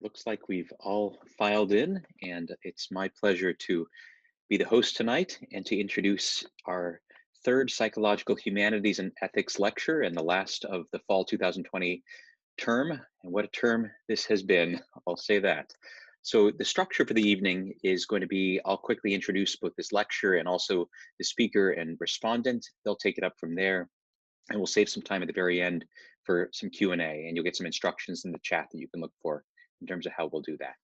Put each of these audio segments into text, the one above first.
Looks like we've all filed in, and it's my pleasure to be the host tonight and to introduce our third Psychological Humanities and Ethics lecture and the last of the fall 2020 term. And what a term this has been, I'll say that. So the structure for the evening is going to be, I'll quickly introduce both this lecture and also the speaker and respondent. They'll take it up from there, and we'll save some time at the very end for some Q&A, and you'll get some instructions in the chat that you can look for in terms of how we'll do that.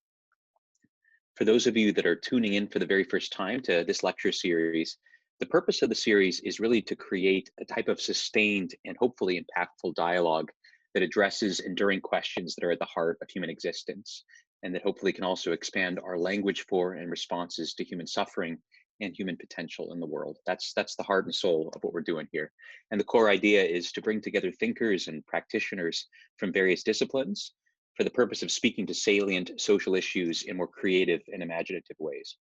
For those of you that are tuning in for the very first time to this lecture series, the purpose of the series is really to create a type of sustained and hopefully impactful dialogue that addresses enduring questions that are at the heart of human existence, and that hopefully can also expand our language for and responses to human suffering and human potential in the world. That's the heart and soul of what we're doing here. And the core idea is to bring together thinkers and practitioners from various disciplines for the purpose of speaking to salient social issues in more creative and imaginative ways.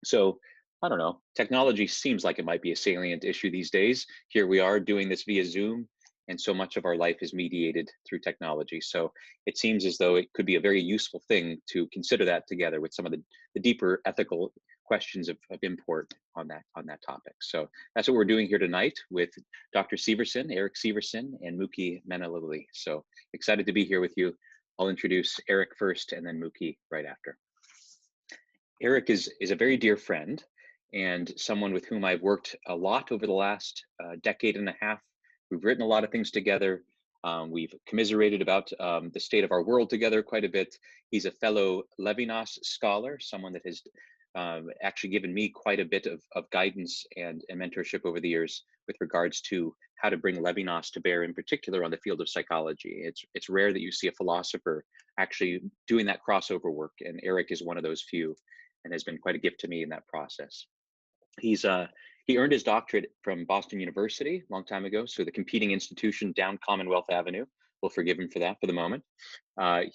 So, I don't know, technology seems like it might be a salient issue these days. Here we are doing this via Zoom, and so much of our life is mediated through technology. So it seems as though it could be a very useful thing to consider that together with some of the deeper ethical questions of import on that topic. So that's what we're doing here tonight with Dr. Severson, Eric Severson, and Mookie Menalili. So excited to be here with you. I'll introduce Eric first and then Mookie right after. Eric is a very dear friend and someone with whom I've worked a lot over the last decade and a half. We've written a lot of things together. We've commiserated about the state of our world together quite a bit. He's a fellow Levinas scholar, someone that has actually given me quite a bit of guidance and mentorship over the years with regards to how to bring Levinas to bear, in particular on the field of psychology. It's rare that you see a philosopher actually doing that crossover work, and Eric is one of those few and has been quite a gift to me in that process. He earned his doctorate from Boston University a long time ago, so the competing institution down Commonwealth Avenue. We'll forgive him for that for the moment.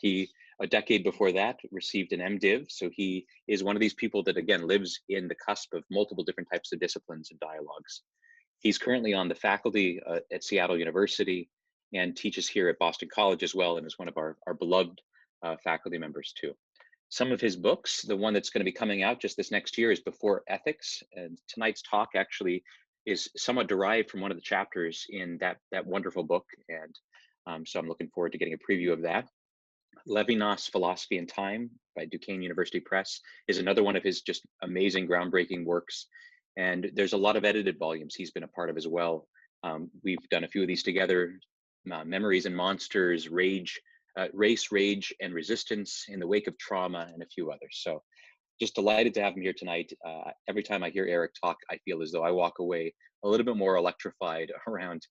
He, a decade before that, received an MDiv, so he is one of these people that, again, lives in the cusp of multiple different types of disciplines and dialogues. He's currently on the faculty at Seattle University and teaches here at Boston College as well, and is one of our beloved faculty members too. Some of his books, the one that's going to be coming out just this next year is Before Ethics, and tonight's talk actually is somewhat derived from one of the chapters in that wonderful book, and so I'm looking forward to getting a preview of that. Levinas, Philosophy and Time by Duquesne University Press is another one of his just amazing, groundbreaking works, and there's a lot of edited volumes he's been a part of as well. We've done a few of these together, Memories and Monsters, Race, Rage, and Resistance in the Wake of Trauma, and a few others. So just delighted to have him here tonight. Every time I hear Eric talk, I feel as though I walk away a little bit more electrified around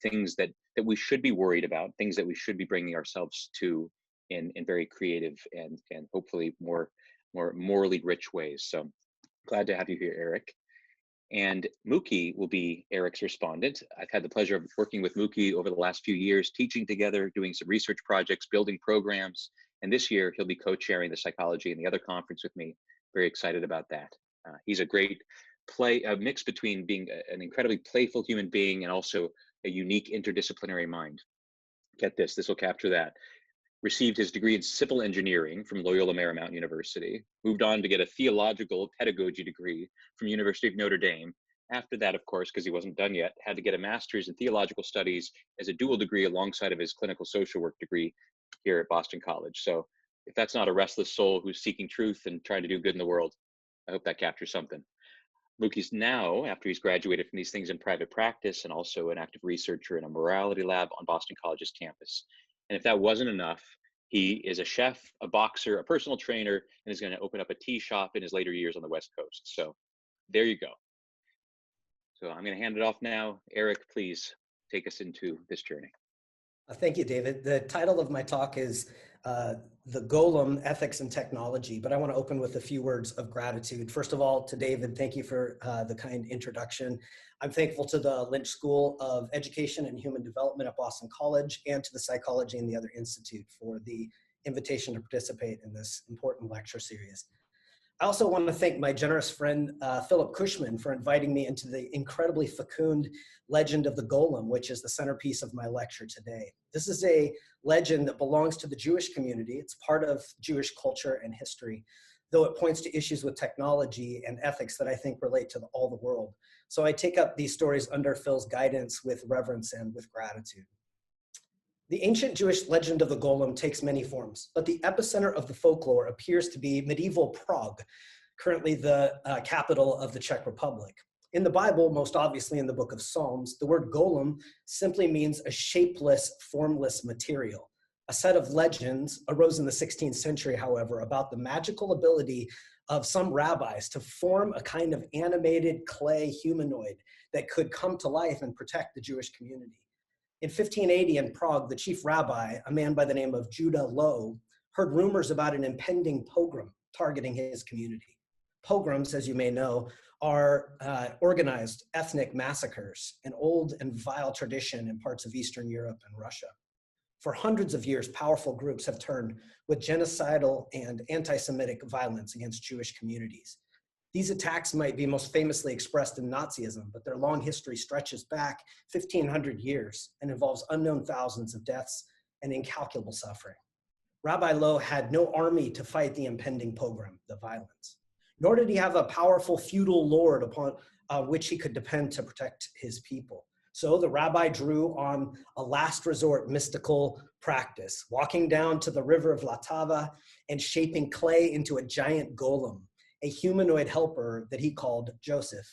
things that we should be worried about, things that we should be bringing ourselves to in very creative and hopefully more morally rich ways. So glad to have you here, Eric. And Mookie will be Eric's respondent. I've had the pleasure of working with Mookie over the last few years, teaching together, doing some research projects, building programs. And this year, he'll be co-chairing the psychology and the other conference with me. Very excited about that. He's a great a mix between being an incredibly playful human being and also a unique interdisciplinary mind. Get this will capture that. Received his degree in civil engineering from Loyola Marymount University, moved on to get a theological pedagogy degree from University of Notre Dame. After that, of course, because he wasn't done yet, had to get a master's in theological studies as a dual degree alongside of his clinical social work degree here at Boston College. So if that's not a restless soul who's seeking truth and trying to do good in the world, I hope that captures something. Mookie's now, after he's graduated from these things in private practice and also an active researcher in a morality lab on Boston College's campus. And if that wasn't enough, he is a chef, a boxer, a personal trainer, and is going to open up a tea shop in his later years on the West Coast. So there you go. So I'm going to hand it off now. Eric, please take us into this journey. Thank you, David. The title of my talk is The Golem, Ethics and Technology, but I want to open with a few words of gratitude. First of all, to David, thank you for the kind introduction. I'm thankful to the Lynch School of Education and Human Development at Boston College and to the Psychology and the Other Institute for the invitation to participate in this important lecture series. I also want to thank my generous friend, Philip Cushman, for inviting me into the incredibly fecund legend of the Golem, which is the centerpiece of my lecture today. This is a legend that belongs to the Jewish community. It's part of Jewish culture and history, though it points to issues with technology and ethics that I think relate to all the world. So I take up these stories under Phil's guidance with reverence and with gratitude. The ancient Jewish legend of the Golem takes many forms, but the epicenter of the folklore appears to be medieval Prague, currently the capital of the Czech Republic. In the Bible, most obviously in the book of Psalms, the word golem simply means a shapeless, formless material. A set of legends arose in the 16th century, however, about the magical ability of some rabbis to form a kind of animated clay humanoid that could come to life and protect the Jewish community. In 1580 in Prague, the chief rabbi, a man by the name of Judah Loew, heard rumors about an impending pogrom targeting his community. Pogroms, as you may know, are organized ethnic massacres, an old and vile tradition in parts of Eastern Europe and Russia. For hundreds of years, powerful groups have turned with genocidal and anti-Semitic violence against Jewish communities. These attacks might be most famously expressed in Nazism, but their long history stretches back 1,500 years and involves unknown thousands of deaths and incalculable suffering. Rabbi Loew had no army to fight the impending pogrom, the violence, nor did he have a powerful feudal lord upon which he could depend to protect his people. So the rabbi drew on a last resort mystical practice, walking down to the river of Vltava and shaping clay into a giant golem, a humanoid helper that he called Joseph.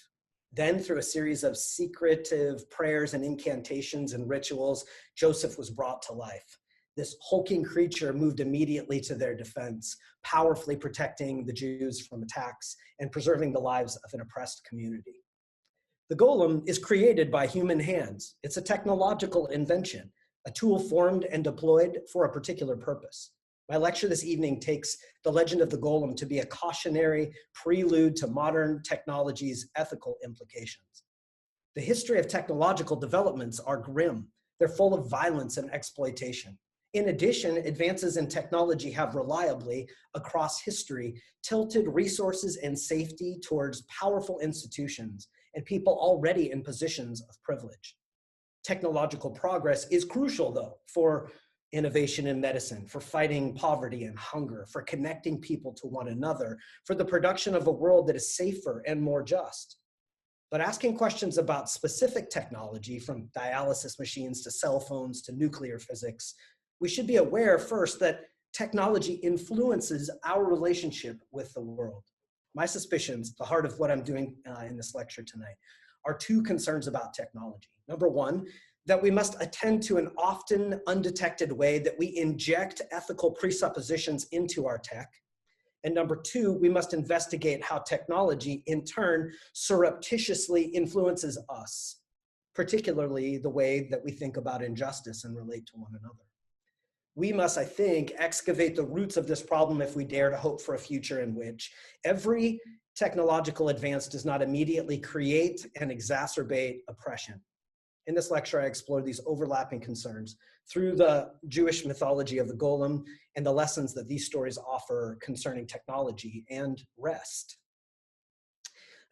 Then, through a series of secretive prayers and incantations and rituals, Joseph was brought to life. This hulking creature moved immediately to their defense, powerfully protecting the Jews from attacks and preserving the lives of an oppressed community. The golem is created by human hands. It's a technological invention, a tool formed and deployed for a particular purpose. My lecture this evening takes the legend of the golem to be a cautionary prelude to modern technology's ethical implications. The history of technological developments are grim. They're full of violence and exploitation. In addition, advances in technology have reliably, across history, tilted resources and safety towards powerful institutions and people already in positions of privilege. Technological progress is crucial, though, for innovation in medicine, for fighting poverty and hunger, for connecting people to one another, for the production of a world that is safer and more just. But asking questions about specific technology, from dialysis machines to cell phones to nuclear physics, we should be aware first that technology influences our relationship with the world. My suspicions, the heart of what I'm doing in this lecture tonight, are two concerns about technology. Number one, that we must attend to an often undetected way that we inject ethical presuppositions into our tech. And number two, we must investigate how technology, in turn, surreptitiously influences us, particularly the way that we think about injustice and relate to one another. We must, I think, excavate the roots of this problem if we dare to hope for a future in which every technological advance does not immediately create and exacerbate oppression. In this lecture, I explore these overlapping concerns through the Jewish mythology of the Golem and the lessons that these stories offer concerning technology and rest.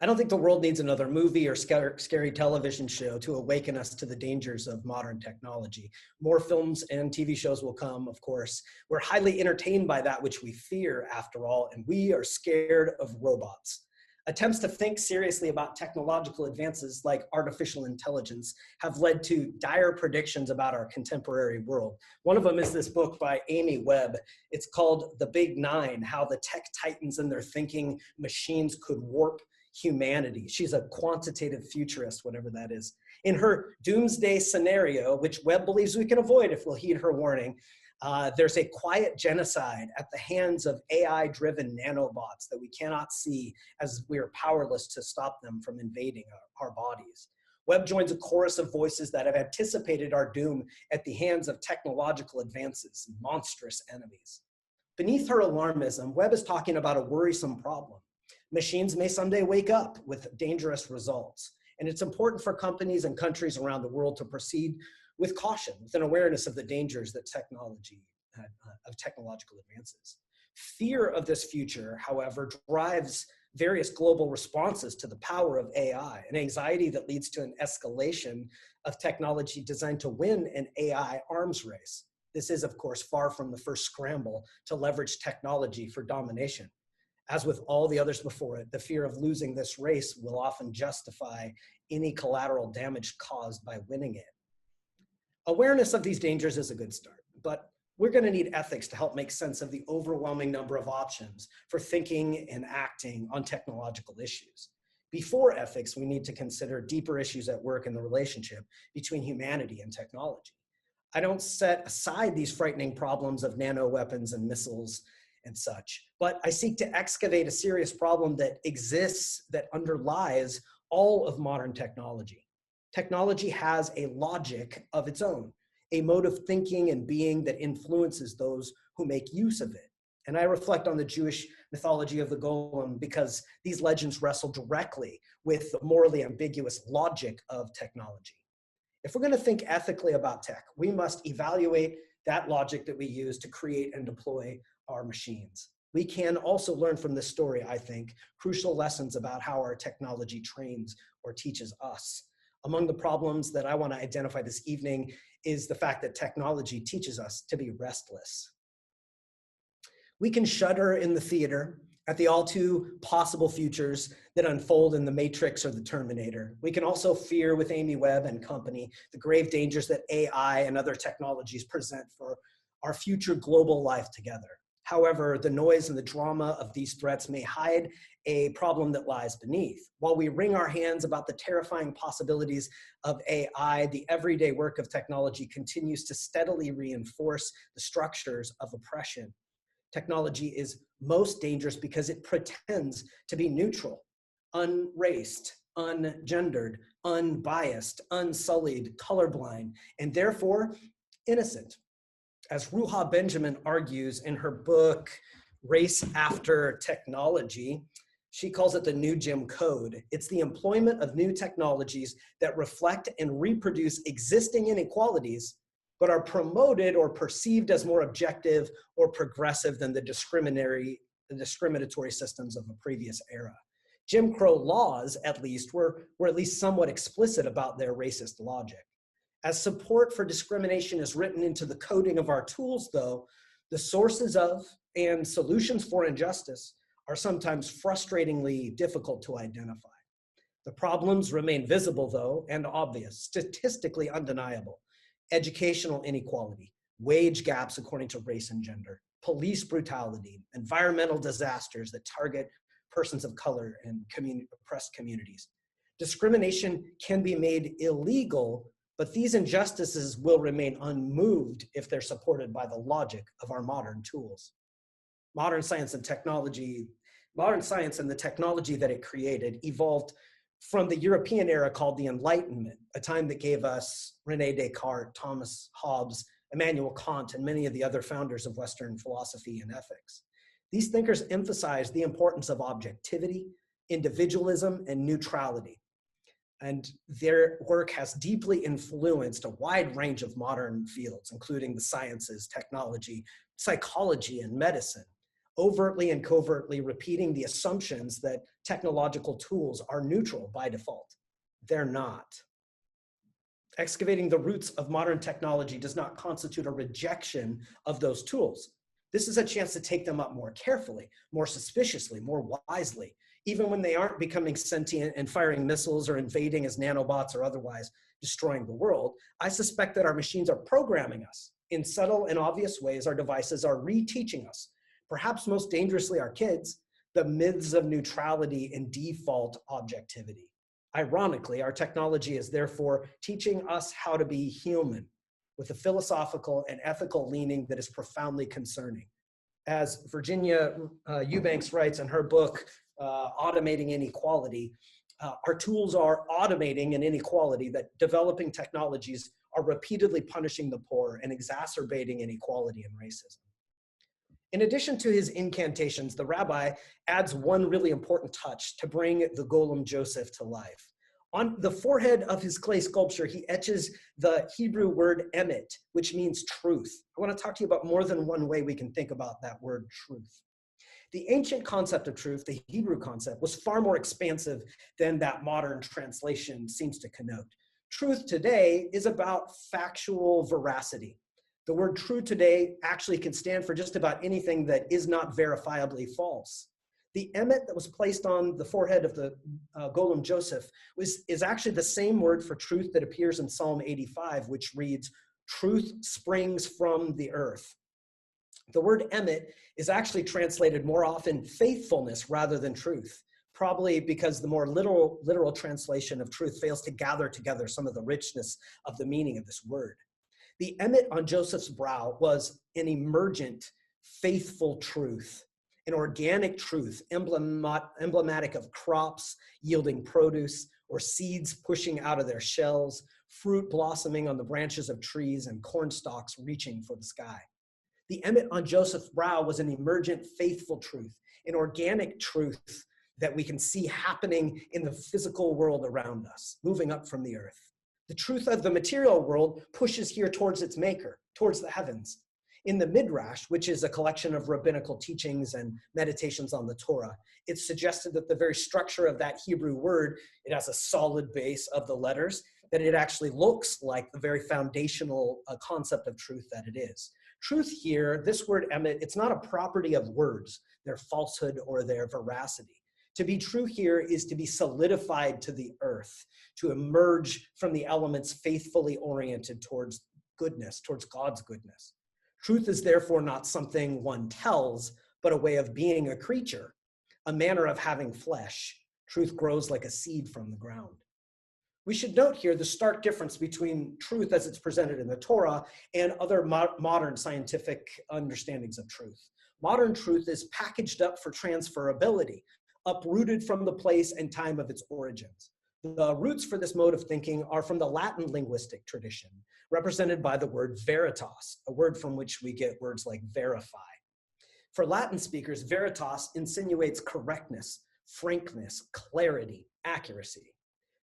I don't think the world needs another movie or scary television show to awaken us to the dangers of modern technology. More films and TV shows will come, of course. We're highly entertained by that which we fear, after all, and we are scared of robots. Attempts to think seriously about technological advances like artificial intelligence have led to dire predictions about our contemporary world. One of them is this book by Amy Webb. It's called The Big Nine: How the Tech Titans and Their Thinking Machines Could Warp Humanity. She's a quantitative futurist, whatever that is. In her doomsday scenario, which Webb believes we can avoid if we'll heed her warning, there's a quiet genocide at the hands of AI-driven nanobots that we cannot see, as we are powerless to stop them from invading our bodies. Webb joins a chorus of voices that have anticipated our doom at the hands of technological advances and monstrous enemies. Beneath her alarmism, Webb is talking about a worrisome problem. Machines may someday wake up with dangerous results, and it's important for companies and countries around the world to proceed with caution, with an awareness of the dangers that technological advances. Fear of this future, however, drives various global responses to the power of AI, an anxiety that leads to an escalation of technology designed to win an AI arms race. This is, of course, far from the first scramble to leverage technology for domination. As with all the others before it, the fear of losing this race will often justify any collateral damage caused by winning it. Awareness of these dangers is a good start, but we're going to need ethics to help make sense of the overwhelming number of options for thinking and acting on technological issues. Before ethics, we need to consider deeper issues at work in the relationship between humanity and technology. I don't set aside these frightening problems of nano weapons and missiles and such, but I seek to excavate a serious problem that exists, that underlies all of modern technology. Technology has a logic of its own, a mode of thinking and being that influences those who make use of it. And I reflect on the Jewish mythology of the Golem because these legends wrestle directly with the morally ambiguous logic of technology. If we're going to think ethically about tech, we must evaluate that logic that we use to create and deploy our machines. We can also learn from this story, I think, crucial lessons about how our technology trains or teaches us. Among the problems that I want to identify this evening is the fact that technology teaches us to be restless. We can shudder in the theater at the all too possible futures that unfold in the Matrix or the Terminator. We can also fear with Amy Webb and company the grave dangers that AI and other technologies present for our future global life together. However, the noise and the drama of these threats may hide a problem that lies beneath. While we wring our hands about the terrifying possibilities of AI, the everyday work of technology continues to steadily reinforce the structures of oppression. Technology is most dangerous because it pretends to be neutral, unraced, ungendered, unbiased, unsullied, colorblind, and therefore innocent. As Ruha Benjamin argues in her book, Race After Technology, she calls it the new Jim Code. It's the employment of new technologies that reflect and reproduce existing inequalities, but are promoted or perceived as more objective or progressive than the discriminatory systems of a previous era. Jim Crow laws, at least, were at least somewhat explicit about their racist logic. As support for discrimination is written into the coding of our tools, though, the sources of and solutions for injustice are sometimes frustratingly difficult to identify. The problems remain visible, though, and obvious, statistically undeniable. Educational inequality, wage gaps according to race and gender, police brutality, environmental disasters that target persons of color and oppressed communities. Discrimination can be made illegal, but these injustices will remain unmoved if they're supported by the logic of our modern tools. Modern science and the technology that it created evolved from the European era called the Enlightenment, a time that gave us René Descartes, Thomas Hobbes, Immanuel Kant, and many of the other founders of Western philosophy and ethics. These thinkers emphasized the importance of objectivity, individualism, and neutrality. And their work has deeply influenced a wide range of modern fields, including the sciences, technology, psychology, and medicine, overtly and covertly repeating the assumptions that technological tools are neutral by default. They're not. Excavating the roots of modern technology does not constitute a rejection of those tools. This is a chance to take them up more carefully, more suspiciously, more wisely, even when they aren't becoming sentient and firing missiles or invading as nanobots or otherwise destroying the world. I suspect that our machines are programming us. In subtle and obvious ways, our devices are reteaching us, perhaps most dangerously our kids, the myths of neutrality and default objectivity. Ironically, our technology is therefore teaching us how to be human with a philosophical and ethical leaning that is profoundly concerning. As Virginia Eubanks writes in her book, Automating Inequality, our tools are automating an inequality that developing technologies are repeatedly punishing the poor and exacerbating inequality and racism. In addition to his incantations, the rabbi adds one really important touch to bring the Golem Joseph to life. On the forehead of his clay sculpture, he etches the Hebrew word emet, which means truth. I want to talk to you about more than one way we can think about that word truth. The ancient concept of truth, the Hebrew concept, was far more expansive than that modern translation seems to connote. Truth today is about factual veracity. The word true today actually can stand for just about anything that is not verifiably false. The emet that was placed on the forehead of the golem Joseph is actually the same word for truth that appears in Psalm 85, which reads, "Truth springs from the earth." The word emet is actually translated more often faithfulness rather than truth, probably because the more literal translation of truth fails to gather together some of the richness of the meaning of this word. The emet on Joseph's brow was an emergent, faithful truth, an organic truth, emblematic of crops yielding produce, or seeds pushing out of their shells, fruit blossoming on the branches of trees, and corn stalks reaching for the sky. The emet on Joseph's brow was an emergent, faithful truth, an organic truth that we can see happening in the physical world around us, moving up from the earth. The truth of the material world pushes here towards its maker, towards the heavens. In the Midrash, which is a collection of rabbinical teachings and meditations on the Torah, it's suggested that the very structure of that Hebrew word, it has a solid base of the letters, that it actually looks like the very foundational concept of truth that it is. Truth here, this word emet, it's not a property of words, their falsehood or their veracity. To be true here is to be solidified to the earth, to emerge from the elements faithfully oriented towards goodness, towards God's goodness. Truth is therefore not something one tells, but a way of being a creature, a manner of having flesh. Truth grows like a seed from the ground. We should note here the stark difference between truth as it's presented in the Torah and other modern scientific understandings of truth. Modern truth is packaged up for transferability, uprooted from the place and time of its origins. The roots for this mode of thinking are from the Latin linguistic tradition, represented by the word veritas, a word from which we get words like verify. For Latin speakers, veritas insinuates correctness, frankness, clarity, accuracy.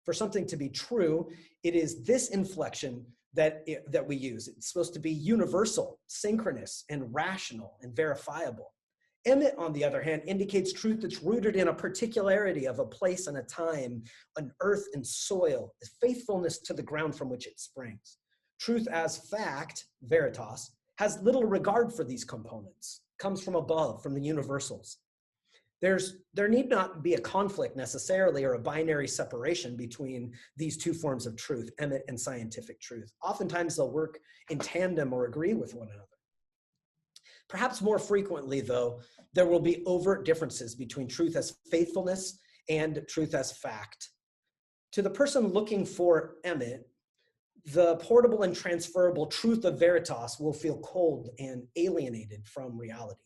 For something to be true, it is this inflection that we use. It's supposed to be universal, synchronous, and rational, and verifiable. Emet, on the other hand, indicates truth that's rooted in a particularity of a place and a time, an earth and soil, faithfulness to the ground from which it springs. Truth as fact, veritas, has little regard for these components, comes from above, from the universals. There need not be a conflict necessarily or a binary separation between these two forms of truth, emet and scientific truth. Oftentimes they'll work in tandem or agree with one another. Perhaps more frequently, though, there will be overt differences between truth as faithfulness and truth as fact. To the person looking for emet, the portable and transferable truth of veritas will feel cold and alienated from reality.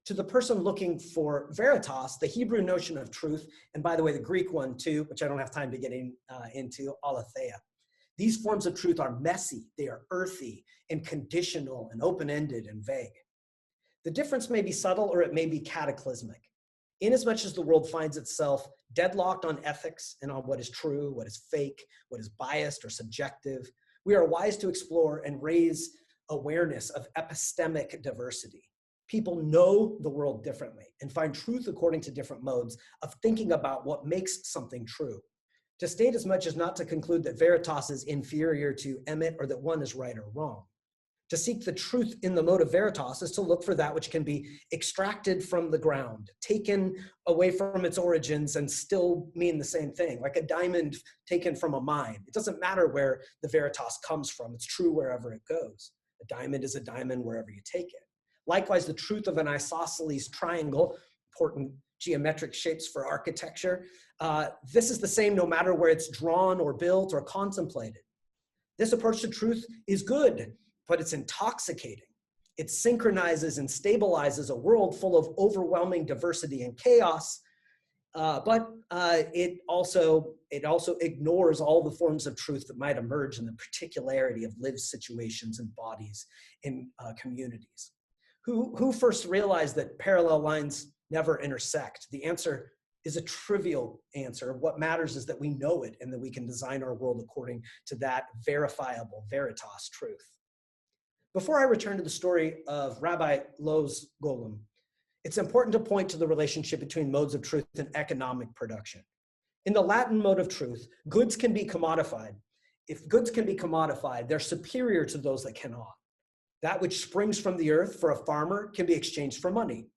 To the person looking for veritas, the Hebrew notion of truth, and by the way, the Greek one too, which I don't have time to get into, aletheia. These forms of truth are messy, they are earthy and conditional and open-ended and vague. The difference may be subtle or it may be cataclysmic. Inasmuch as the world finds itself deadlocked on ethics and on what is true, what is fake, what is biased or subjective, we are wise to explore and raise awareness of epistemic diversity. People know the world differently and find truth according to different modes of thinking about what makes something true. To state as much as not to conclude that veritas is inferior to emet or that one is right or wrong. To seek the truth in the mode of veritas is to look for that which can be extracted from the ground, taken away from its origins and still mean the same thing, like a diamond taken from a mine. It doesn't matter where the veritas comes from, it's true wherever it goes. A diamond is a diamond wherever you take it. Likewise, the truth of an isosceles triangle, important geometric shapes for architecture, this is the same no matter where it's drawn or built or contemplated. This approach to truth is good, but it's intoxicating. It synchronizes and stabilizes a world full of overwhelming diversity and chaos, but it also ignores all the forms of truth that might emerge in the particularity of lived situations and bodies in communities. Who first realized that parallel lines never intersect? The answer is a trivial answer. What matters is that we know it and that we can design our world according to that verifiable, veritas truth. Before I return to the story of Rabbi Lowe's golem, It's important to point to the relationship between modes of truth and economic production. In the Latin mode of truth, goods can be commodified. If goods can be commodified, they're superior to those that cannot. That which springs from the earth for a farmer can be exchanged for money.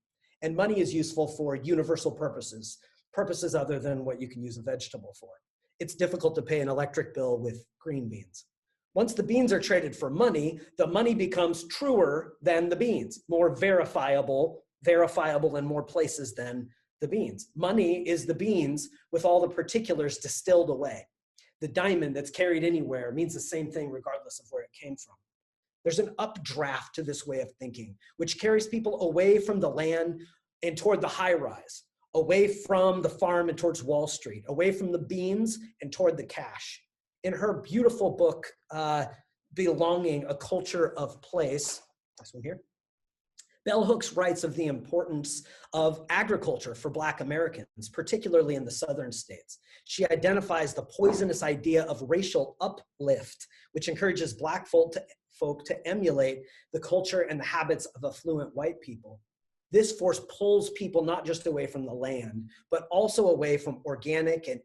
And money is useful for universal purposes, purposes other than what you can use a vegetable for. It's difficult to pay an electric bill with green beans. Once the beans are traded for money, the money becomes truer than the beans, more verifiable in more places than the beans. Money is the beans with all the particulars distilled away. The diamond that's carried anywhere means the same thing regardless of where it came from. There's an updraft to this way of thinking, which carries people away from the land and toward the high rise, away from the farm and towards Wall Street, away from the beans and toward the cash. In her beautiful book, Belonging, A Culture of Place, this one here, Bell Hooks writes of the importance of agriculture for Black Americans, particularly in the southern states. She identifies the poisonous idea of racial uplift, which encourages Black folk to emulate the culture and the habits of affluent white people. This force pulls people not just away from the land, but also away from organic and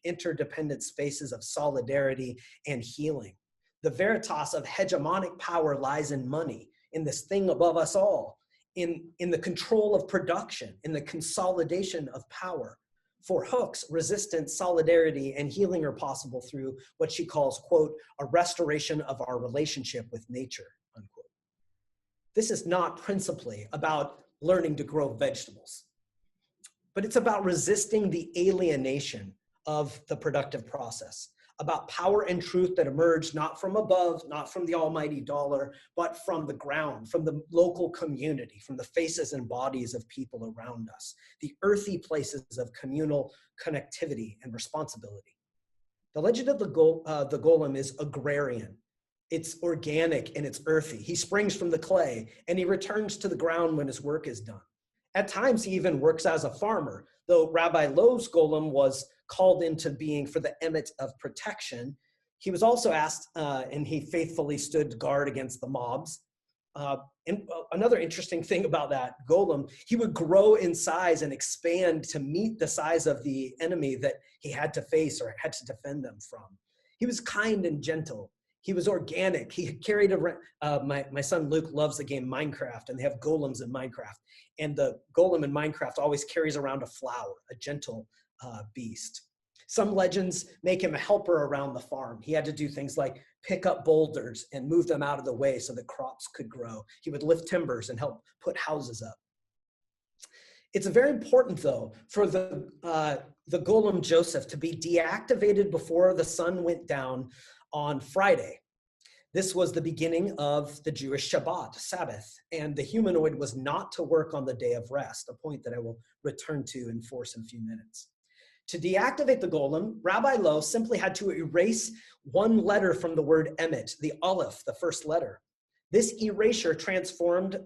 interdependent spaces of solidarity and healing. The veritas of hegemonic power lies in money, in this thing above us all, in the control of production, in the consolidation of power. For Hooks, resistance, solidarity, and healing are possible through what she calls, quote, a restoration of our relationship with nature, unquote. This is not principally about learning to grow vegetables, but it's about resisting the alienation of the productive process, about power and truth that emerge not from above, not from the almighty dollar, but from the ground, from the local community, from the faces and bodies of people around us, the earthy places of communal connectivity and responsibility. The legend of the golem is agrarian. It's organic and it's earthy. He springs from the clay and he returns to the ground when his work is done. At times, he even works as a farmer, though Rabbi Lowe's golem was called into being for the emet of protection. He was also asked, and he faithfully stood guard against the mobs. And another interesting thing about that golem, he would grow in size and expand to meet the size of the enemy that he had to face or had to defend them from. He was kind and gentle. He was organic. He carried my son Luke loves the game Minecraft, and they have golems in Minecraft. And the golem in Minecraft always carries around a flower, a gentle beast. Some legends make him a helper around the farm. He had to do things like pick up boulders and move them out of the way so that crops could grow. He would lift timbers and help put houses up. It's very important, though, for the golem Joseph to be deactivated before the sun went down on Friday. This was the beginning of the Jewish Shabbat, Sabbath, and the humanoid was not to work on the day of rest, a point that I will return to in force in a few minutes. To deactivate the golem, Rabbi Lowe simply had to erase one letter from the word emet, the aleph, the first letter. This erasure transformed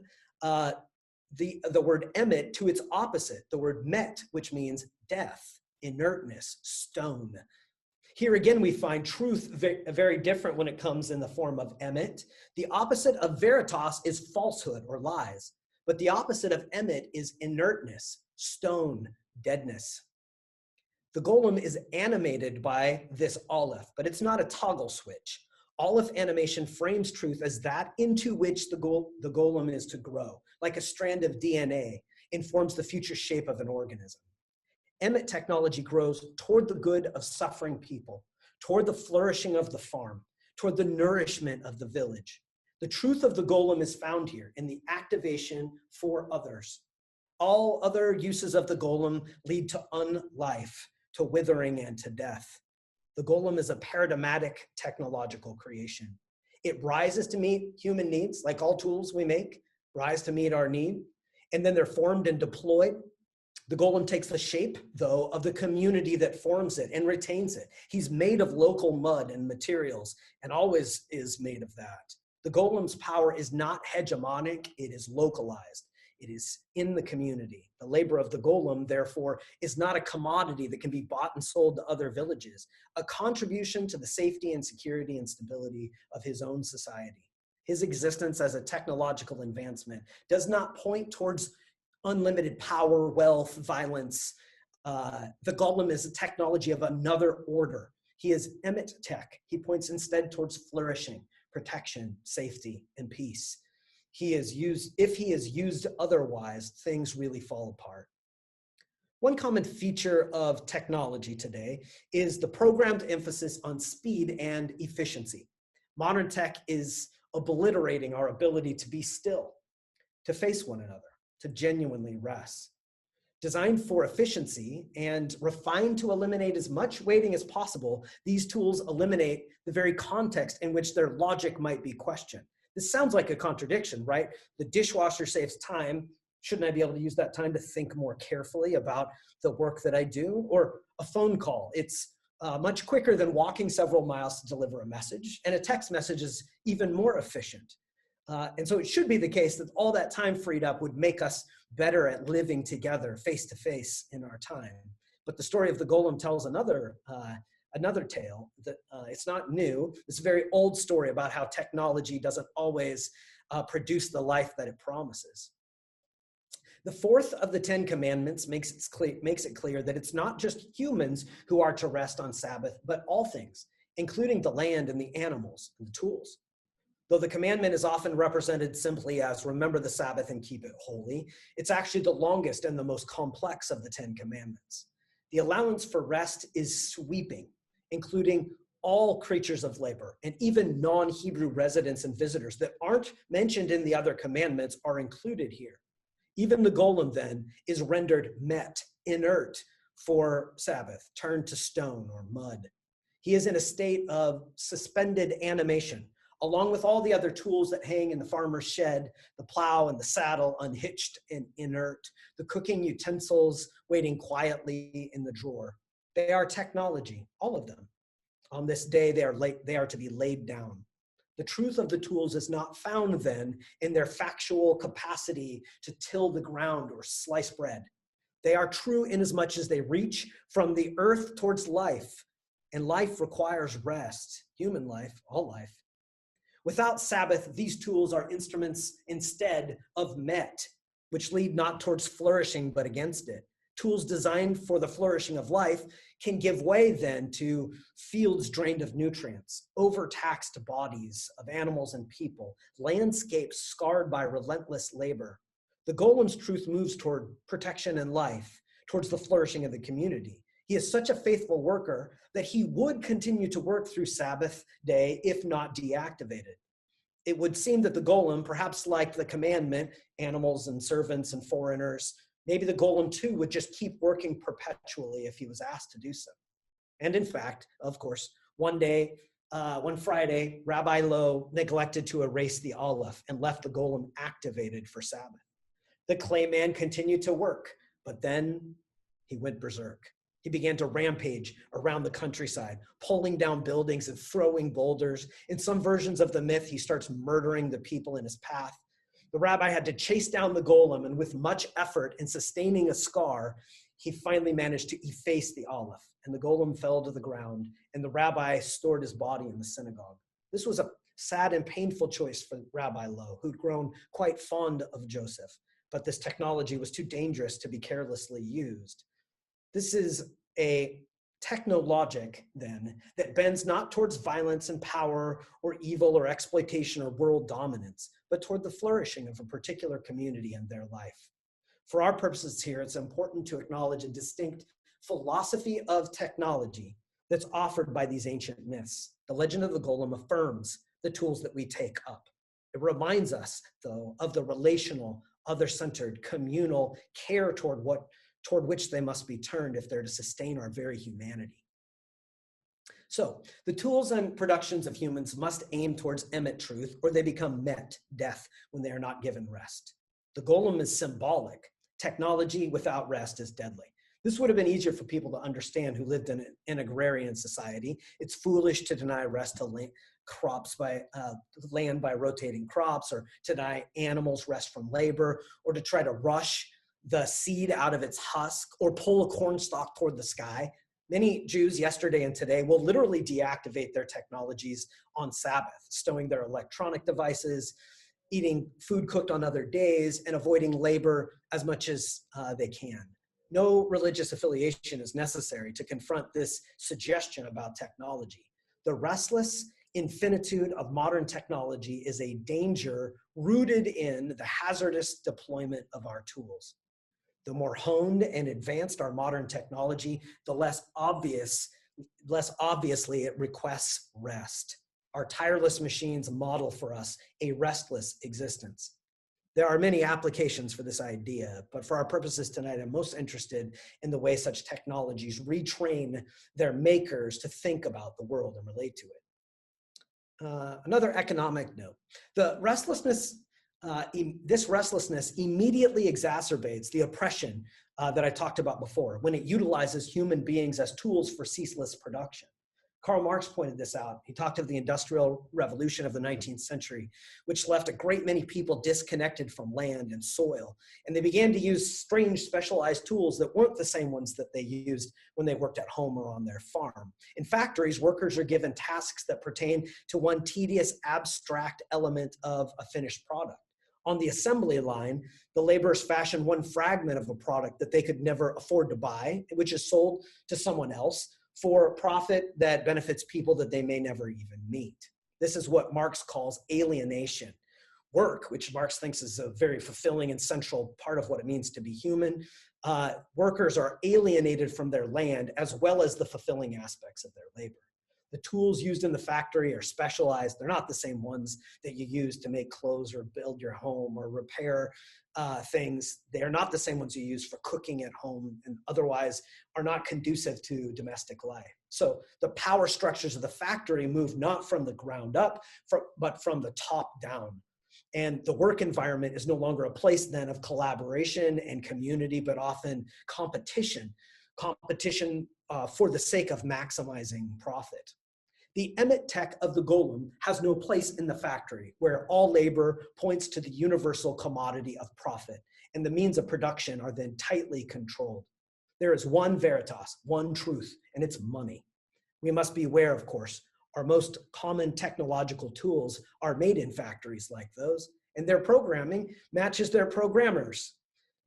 the word emet to its opposite, the word met, which means death, inertness, stone. Here again, we find truth very different when it comes in the form of emet. The opposite of veritas is falsehood or lies, but the opposite of emet is inertness, stone, deadness. The golem is animated by this aleph, but it's not a toggle switch. Aleph animation frames truth as that into which the golem is to grow, like a strand of DNA informs the future shape of an organism. Emet technology grows toward the good of suffering people, toward the flourishing of the farm, toward the nourishment of the village. The truth of the golem is found here in the activation for others. All other uses of the golem lead to unlife, to withering, and to death. The golem is a paradigmatic technological creation. It rises to meet human needs, like all tools we make, rise to meet our need, and then they're formed and deployed. The golem takes the shape, though, of the community that forms it and retains it. He's made of local mud and materials and always is made of that. The golem's power is not hegemonic, it is localized. It is in the community. The labor of the golem, therefore, is not a commodity that can be bought and sold to other villages, a contribution to the safety and security and stability of his own society. His existence as a technological advancement does not point towards unlimited power, wealth, violence. The golem is a technology of another order. He is emit tech. He points instead towards flourishing, protection, safety, and peace. If he is used otherwise, things really fall apart. One common feature of technology today is the programmed emphasis on speed and efficiency. Modern tech is obliterating our ability to be still, to face one another, to genuinely rest. Designed for efficiency and refined to eliminate as much waiting as possible, these tools eliminate the very context in which their logic might be questioned. This sounds like a contradiction, right? The dishwasher saves time. Shouldn't I be able to use that time to think more carefully about the work that I do? Or a phone call. It's much quicker than walking several miles to deliver a message. And a text message is even more efficient. And so it should be the case that all that time freed up would make us better at living together face to face in our time. But the story of the golem tells another tale that it's not new. It's a very old story about how technology doesn't always produce the life that it promises. The fourth of the 10 commandments makes it clear that it's not just humans who are to rest on Sabbath, but all things, including the land and the animals and the tools. Though the commandment is often represented simply as remember the Sabbath and keep it holy, it's actually the longest and the most complex of the 10 commandments. The allowance for rest is sweeping, including all creatures of labor, and even non-Hebrew residents and visitors that aren't mentioned in the other commandments are included here. Even the golem then is rendered met, inert for Sabbath, turned to stone or mud. He is in a state of suspended animation, along with all the other tools that hang in the farmer's shed, the plow and the saddle unhitched and inert, the cooking utensils waiting quietly in the drawer. They are technology, all of them. On this day, they are to be laid down. The truth of the tools is not found then in their factual capacity to till the ground or slice bread. They are true inasmuch as they reach from the earth towards life, and life requires rest, human life, all life. Without Sabbath, these tools are instruments instead of met, which lead not towards flourishing, but against it. Tools designed for the flourishing of life can give way then to fields drained of nutrients, overtaxed bodies of animals and people, landscapes scarred by relentless labor. The golem's truth moves toward protection and life, towards the flourishing of the community. He is such a faithful worker that he would continue to work through Sabbath day if not deactivated. It would seem that the golem, perhaps like the commandment, animals and servants and foreigners, maybe the golem too would just keep working perpetually if he was asked to do so. And in fact, of course, one Friday, Rabbi Lowe neglected to erase the Aleph and left the golem activated for Sabbath. The clay man continued to work, but then he went berserk. He began to rampage around the countryside, pulling down buildings and throwing boulders. In some versions of the myth, he starts murdering the people in his path. The rabbi had to chase down the golem, and with much effort and sustaining a scar, he finally managed to efface the Aleph, and the golem fell to the ground, and the rabbi stored his body in the synagogue. This was a sad and painful choice for Rabbi Lowe, who'd grown quite fond of Joseph, but this technology was too dangerous to be carelessly used. This is a technologic, then, that bends not towards violence and power or evil or exploitation or world dominance, but toward the flourishing of a particular community and their life. For our purposes here, it's important to acknowledge a distinct philosophy of technology that's offered by these ancient myths. The legend of the golem affirms the tools that we take up. It reminds us, though, of the relational, other-centered, communal care toward which they must be turned if they're to sustain our very humanity. So the tools and productions of humans must aim towards emmet truth, or they become met, death, when they are not given rest. The golem is symbolic. Technology without rest is deadly. This would have been easier for people to understand who lived in an agrarian society. It's foolish to deny rest to land by rotating crops, or to deny animals rest from labor, or to try to rush the seed out of its husk, or pull a corn stalk toward the sky. Many Jews yesterday and today will literally deactivate their technologies on Sabbath, stowing their electronic devices eating food cooked on other days, and avoiding labor as much as they can. No religious affiliation is necessary to confront this suggestion about technology. The restless infinitude of modern technology is a danger rooted in the hazardous deployment of our tools. The more honed and advanced our modern technology, the less obviously it requests rest. Our tireless machines model for us a restless existence. There are many applications for this idea, but for our purposes tonight, I'm most interested in the way such technologies retrain their makers to think about the world and relate to it. Another economic note, this restlessness immediately exacerbates the oppression that I talked about before when it utilizes human beings as tools for ceaseless production. Karl Marx pointed this out. He talked of the Industrial Revolution of the 19th century, which left a great many people disconnected from land and soil. And they began to use strange specialized tools that weren't the same ones that they used when they worked at home or on their farm. In factories, workers are given tasks that pertain to one tedious, abstract element of a finished product. On the assembly line, the laborers fashion one fragment of a product that they could never afford to buy, which is sold to someone else for a profit that benefits people that they may never even meet. This is what Marx calls alienation. Work, which Marx thinks is a very fulfilling and central part of what it means to be human. Workers are alienated from their land as well as the fulfilling aspects of their labor. The tools used in the factory are specialized. They're not the same ones that you use to make clothes or build your home or repair things. They are not the same ones you use for cooking at home and otherwise are not conducive to domestic life. So the power structures of the factory move not from the ground up, but from the top down. And the work environment is no longer a place then of collaboration and community, but often competition for the sake of maximizing profit. The Emmet tech of the Golem has no place in the factory, where all labor points to the universal commodity of profit, and the means of production are then tightly controlled. There is one veritas, one truth, and it's money. We must be aware, of course, our most common technological tools are made in factories like those, and their programming matches their programmers.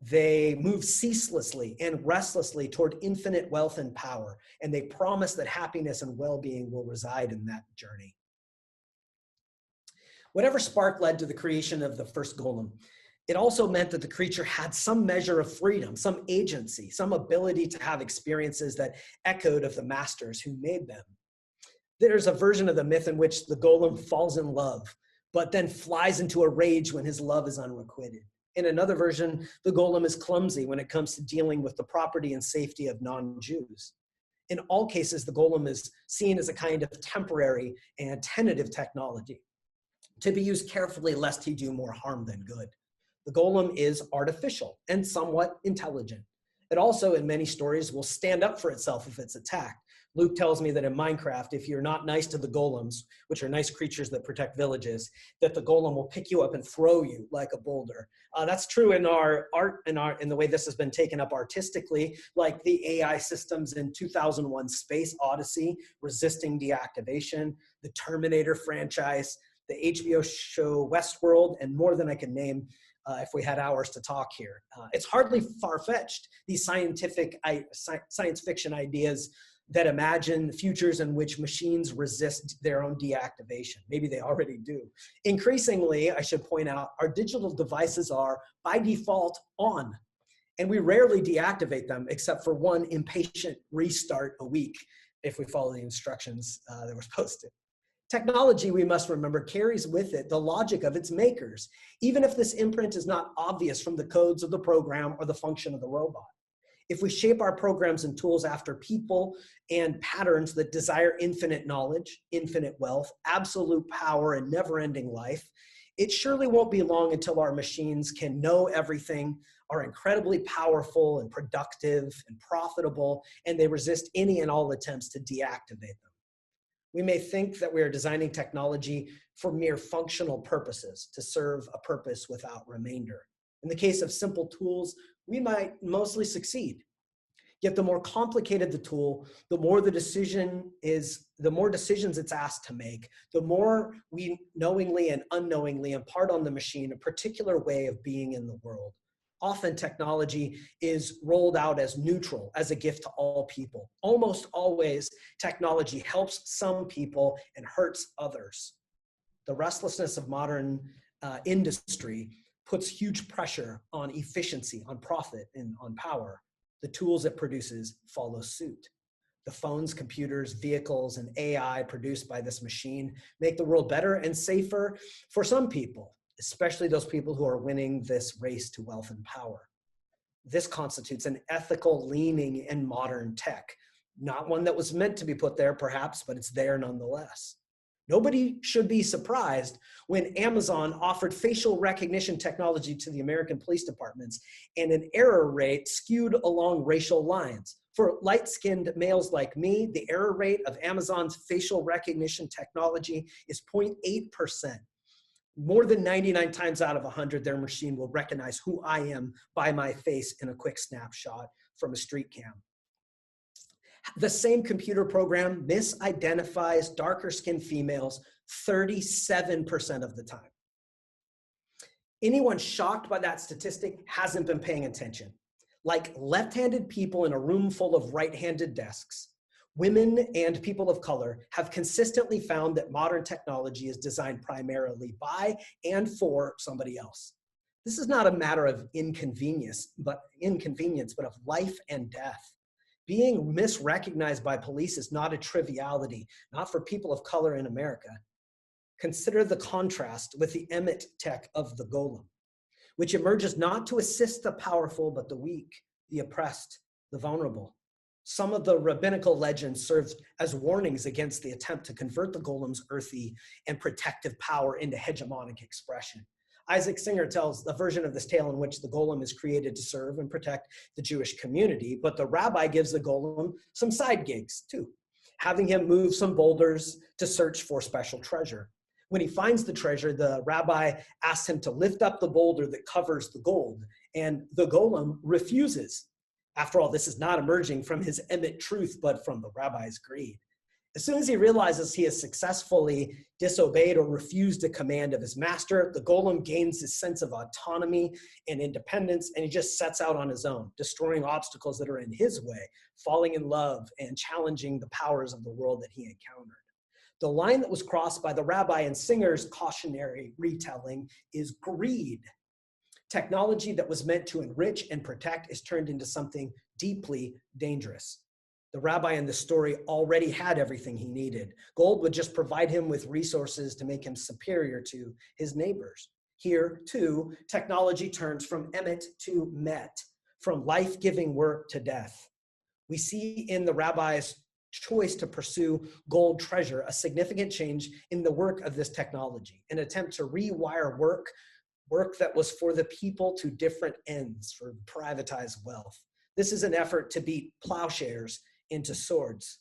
They move ceaselessly and restlessly toward infinite wealth and power, and they promise that happiness and well-being will reside in that journey. Whatever spark led to the creation of the first golem, it also meant that the creature had some measure of freedom, some agency, some ability to have experiences that echoed of the masters who made them. There's a version of the myth in which the golem falls in love, but then flies into a rage when his love is unrequited. In another version, the golem is clumsy when it comes to dealing with the property and safety of non-Jews. In all cases, the golem is seen as a kind of temporary and tentative technology to be used carefully lest he do more harm than good. The golem is artificial and somewhat intelligent. It also, in many stories, will stand up for itself if it's attacked. Luke tells me that in Minecraft, if you're not nice to the golems, which are nice creatures that protect villages, that the golem will pick you up and throw you like a boulder. That's true in our art, in the way this has been taken up artistically, like the AI systems in 2001 Space Odyssey, resisting deactivation, the Terminator franchise, the HBO show Westworld, and more than I can name if we had hours to talk here. It's hardly far-fetched, these science fiction ideas that imagine futures in which machines resist their own deactivation. Maybe they already do. Increasingly, I should point out, our digital devices are by default on, and we rarely deactivate them except for one impatient restart a week if we follow the instructions that we're supposed to. Technology, we must remember, carries with it the logic of its makers, even if this imprint is not obvious from the codes of the program or the function of the robot. If we shape our programs and tools after people and patterns that desire infinite knowledge, infinite wealth, absolute power, and never-ending life, it surely won't be long until our machines can know everything, are incredibly powerful and productive and profitable, and they resist any and all attempts to deactivate them. We may think that we are designing technology for mere functional purposes, to serve a purpose without remainder. In the case of simple tools, we might mostly succeed. Yet the more complicated the tool, the more decisions it's asked to make, the more we knowingly and unknowingly impart on the machine a particular way of being in the world. Often technology is rolled out as neutral, as a gift to all people. Almost always, technology helps some people and hurts others. The restlessness of modern industry puts huge pressure on efficiency, on profit, and on power. The tools it produces follow suit. The phones, computers, vehicles, and AI produced by this machine make the world better and safer for some people, especially those people who are winning this race to wealth and power. This constitutes an ethical leaning in modern tech, not one that was meant to be put there perhaps, but it's there nonetheless. Nobody should be surprised when Amazon offered facial recognition technology to the American police departments and an error rate skewed along racial lines. For light-skinned males like me, the error rate of Amazon's facial recognition technology is 0.8%. More than 99 times out of 100, their machine will recognize who I am by my face in a quick snapshot from a street cam. The same computer program misidentifies darker skinned females 37% of the time. Anyone shocked by that statistic hasn't been paying attention. Like left-handed people in a room full of right-handed desks, women and people of color have consistently found that modern technology is designed primarily by and for somebody else. This is not a matter of inconvenience, but of life and death. Being misrecognized by police is not a triviality, not for people of color in America. Consider the contrast with the Emmet tech of the Golem, which emerges not to assist the powerful, but the weak, the oppressed, the vulnerable. Some of the rabbinical legends served as warnings against the attempt to convert the Golem's earthy and protective power into hegemonic expression. Isaac Singer tells the version of this tale in which the Golem is created to serve and protect the Jewish community, but the rabbi gives the Golem some side gigs too, having him move some boulders to search for special treasure. When he finds the treasure, the rabbi asks him to lift up the boulder that covers the gold, and the Golem refuses. After all, this is not emerging from his Emmet truth, but from the rabbi's greed. As soon as he realizes he has successfully disobeyed or refused a command of his master, the Golem gains his sense of autonomy and independence, and he just sets out on his own, destroying obstacles that are in his way, falling in love, and challenging the powers of the world that he encountered. The line that was crossed by the rabbi and Singer's cautionary retelling is greed. Technology that was meant to enrich and protect is turned into something deeply dangerous. The rabbi in the story already had everything he needed. Gold would just provide him with resources to make him superior to his neighbors. Here, too, technology turns from Emmet to Met, from life-giving work to death. We see in the rabbi's choice to pursue gold treasure a significant change in the work of this technology, an attempt to rewire work that was for the people to different ends, for privatized wealth. This is an effort to beat plowshares into swords.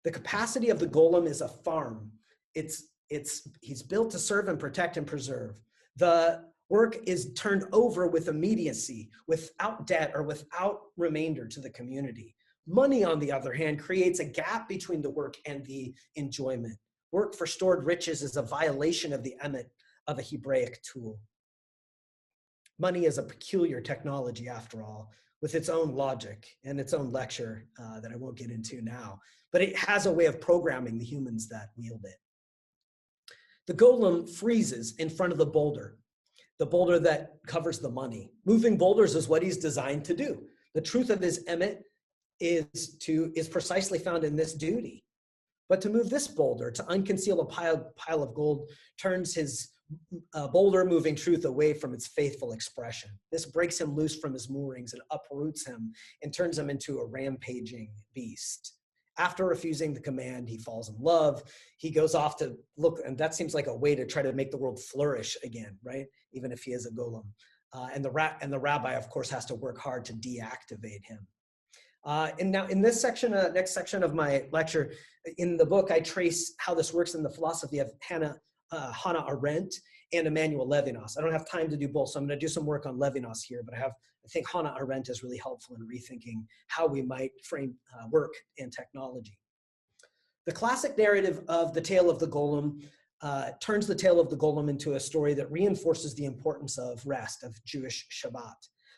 The capacity of the Golem is a farm. He's built to serve and protect and preserve. The work is turned over with immediacy, without debt or without remainder to the community. Money, on the other hand, creates a gap between the work and the enjoyment. Work for stored riches is a violation of the emet of a Hebraic tool. Money is a peculiar technology, after all, with its own logic and its own lecture that I won't get into now, but it has a way of programming the humans that wield it. The Golem freezes in front of the boulder that covers the money. Moving boulders is what he's designed to do. The truth of his emet is precisely found in this duty. But to move this boulder, to unconceal a pile of gold, turns his boulder moving truth away from its faithful expression. This breaks him loose from his moorings and uproots him and turns him into a rampaging beast. After refusing the command, he falls in love. He goes off to look, and that seems like a way to try to make the world flourish again, right? Even if he is a golem. And the rabbi, of course, has to work hard to deactivate him. And now in this section, next section of my lecture, in the book, I trace how this works in the philosophy of Hannah Arendt and Emmanuel Levinas. I don't have time to do both, so I'm going to do some work on Levinas here, but I think Hannah Arendt is really helpful in rethinking how we might frame work and technology. The classic narrative of the tale of the golem turns the tale of the golem into a story that reinforces the importance of rest, of Jewish Shabbat.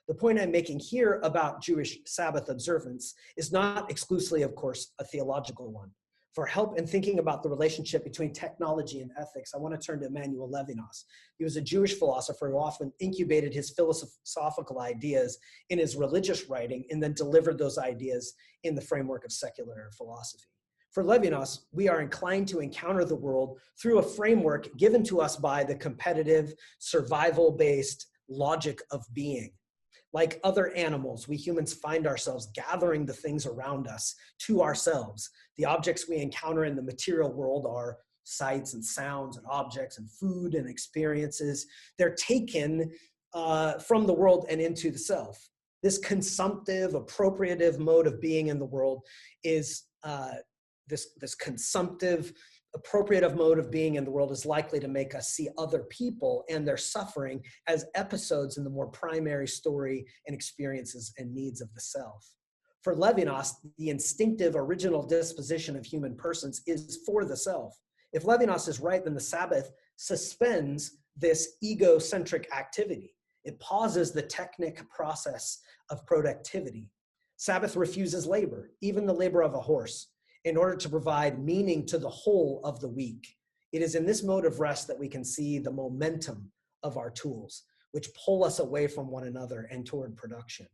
The point I'm making here about Jewish Sabbath observance is not exclusively, of course, a theological one. For help in thinking about the relationship between technology and ethics, I want to turn to Emmanuel Levinas. He was a Jewish philosopher who often incubated his philosophical ideas in his religious writing and then delivered those ideas in the framework of secular philosophy. For Levinas, we are inclined to encounter the world through a framework given to us by the competitive, survival-based logic of being. Like other animals, we humans find ourselves gathering the things around us to ourselves. The objects we encounter in the material world are sights and sounds and objects and food and experiences. They're taken from the world and into the self. This consumptive, appropriative mode of being in the world is this consumptive, appropriative mode of being in the world is likely to make us see other people and their suffering as episodes in the more primary story and experiences and needs of the self. For Levinas, the instinctive original disposition of human persons is for the self. If Levinas is right, then the Sabbath suspends this egocentric activity. It pauses the technic process of productivity. Sabbath refuses labor, even the labor of a horse, in order to provide meaning to the whole of the week. It is in this mode of rest that we can see the momentum of our tools, which pull us away from one another and toward production.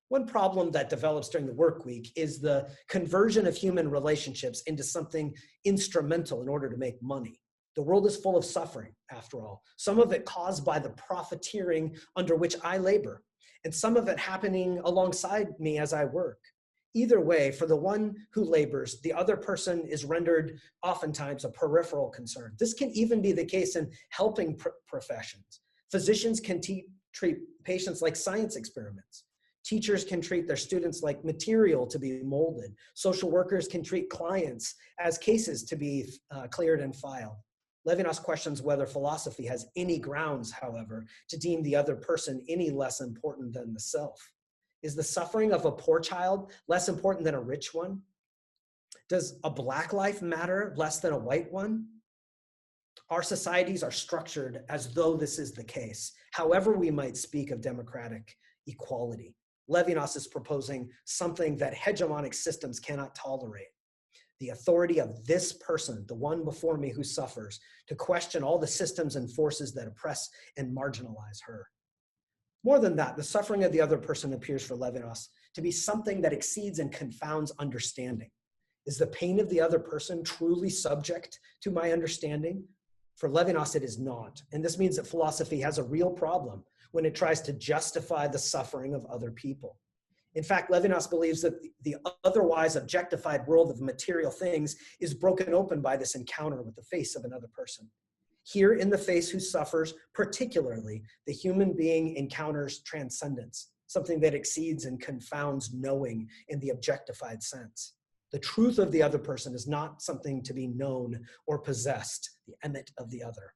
One problem that develops during the work week is the conversion of human relationships into something instrumental in order to make money. The world is full of suffering, after all, some of it caused by the profiteering under which I labor, and some of it happening alongside me as I work. Either way, for the one who labors, the other person is rendered oftentimes a peripheral concern. This can even be the case in helping professions. Physicians can treat patients like science experiments. Teachers can treat their students like material to be molded. Social workers can treat clients as cases to be cleared and filed. Levinas questions whether philosophy has any grounds, however, to deem the other person any less important than the self. Is the suffering of a poor child less important than a rich one? Does a black life matter less than a white one? Our societies are structured as though this is the case, however we might speak of democratic equality. Levinas is proposing something that hegemonic systems cannot tolerate. The authority of this person, the one before me who suffers, to question all the systems and forces that oppress and marginalize her. More than that, the suffering of the other person appears for Levinas to be something that exceeds and confounds understanding. Is the pain of the other person truly subject to my understanding? For Levinas, it is not. And this means that philosophy has a real problem when it tries to justify the suffering of other people. In fact, Levinas believes that the otherwise objectified world of material things is broken open by this encounter with the face of another person. Here in the face who suffers, particularly, the human being encounters transcendence, something that exceeds and confounds knowing in the objectified sense. The truth of the other person is not something to be known or possessed, the emet of the other.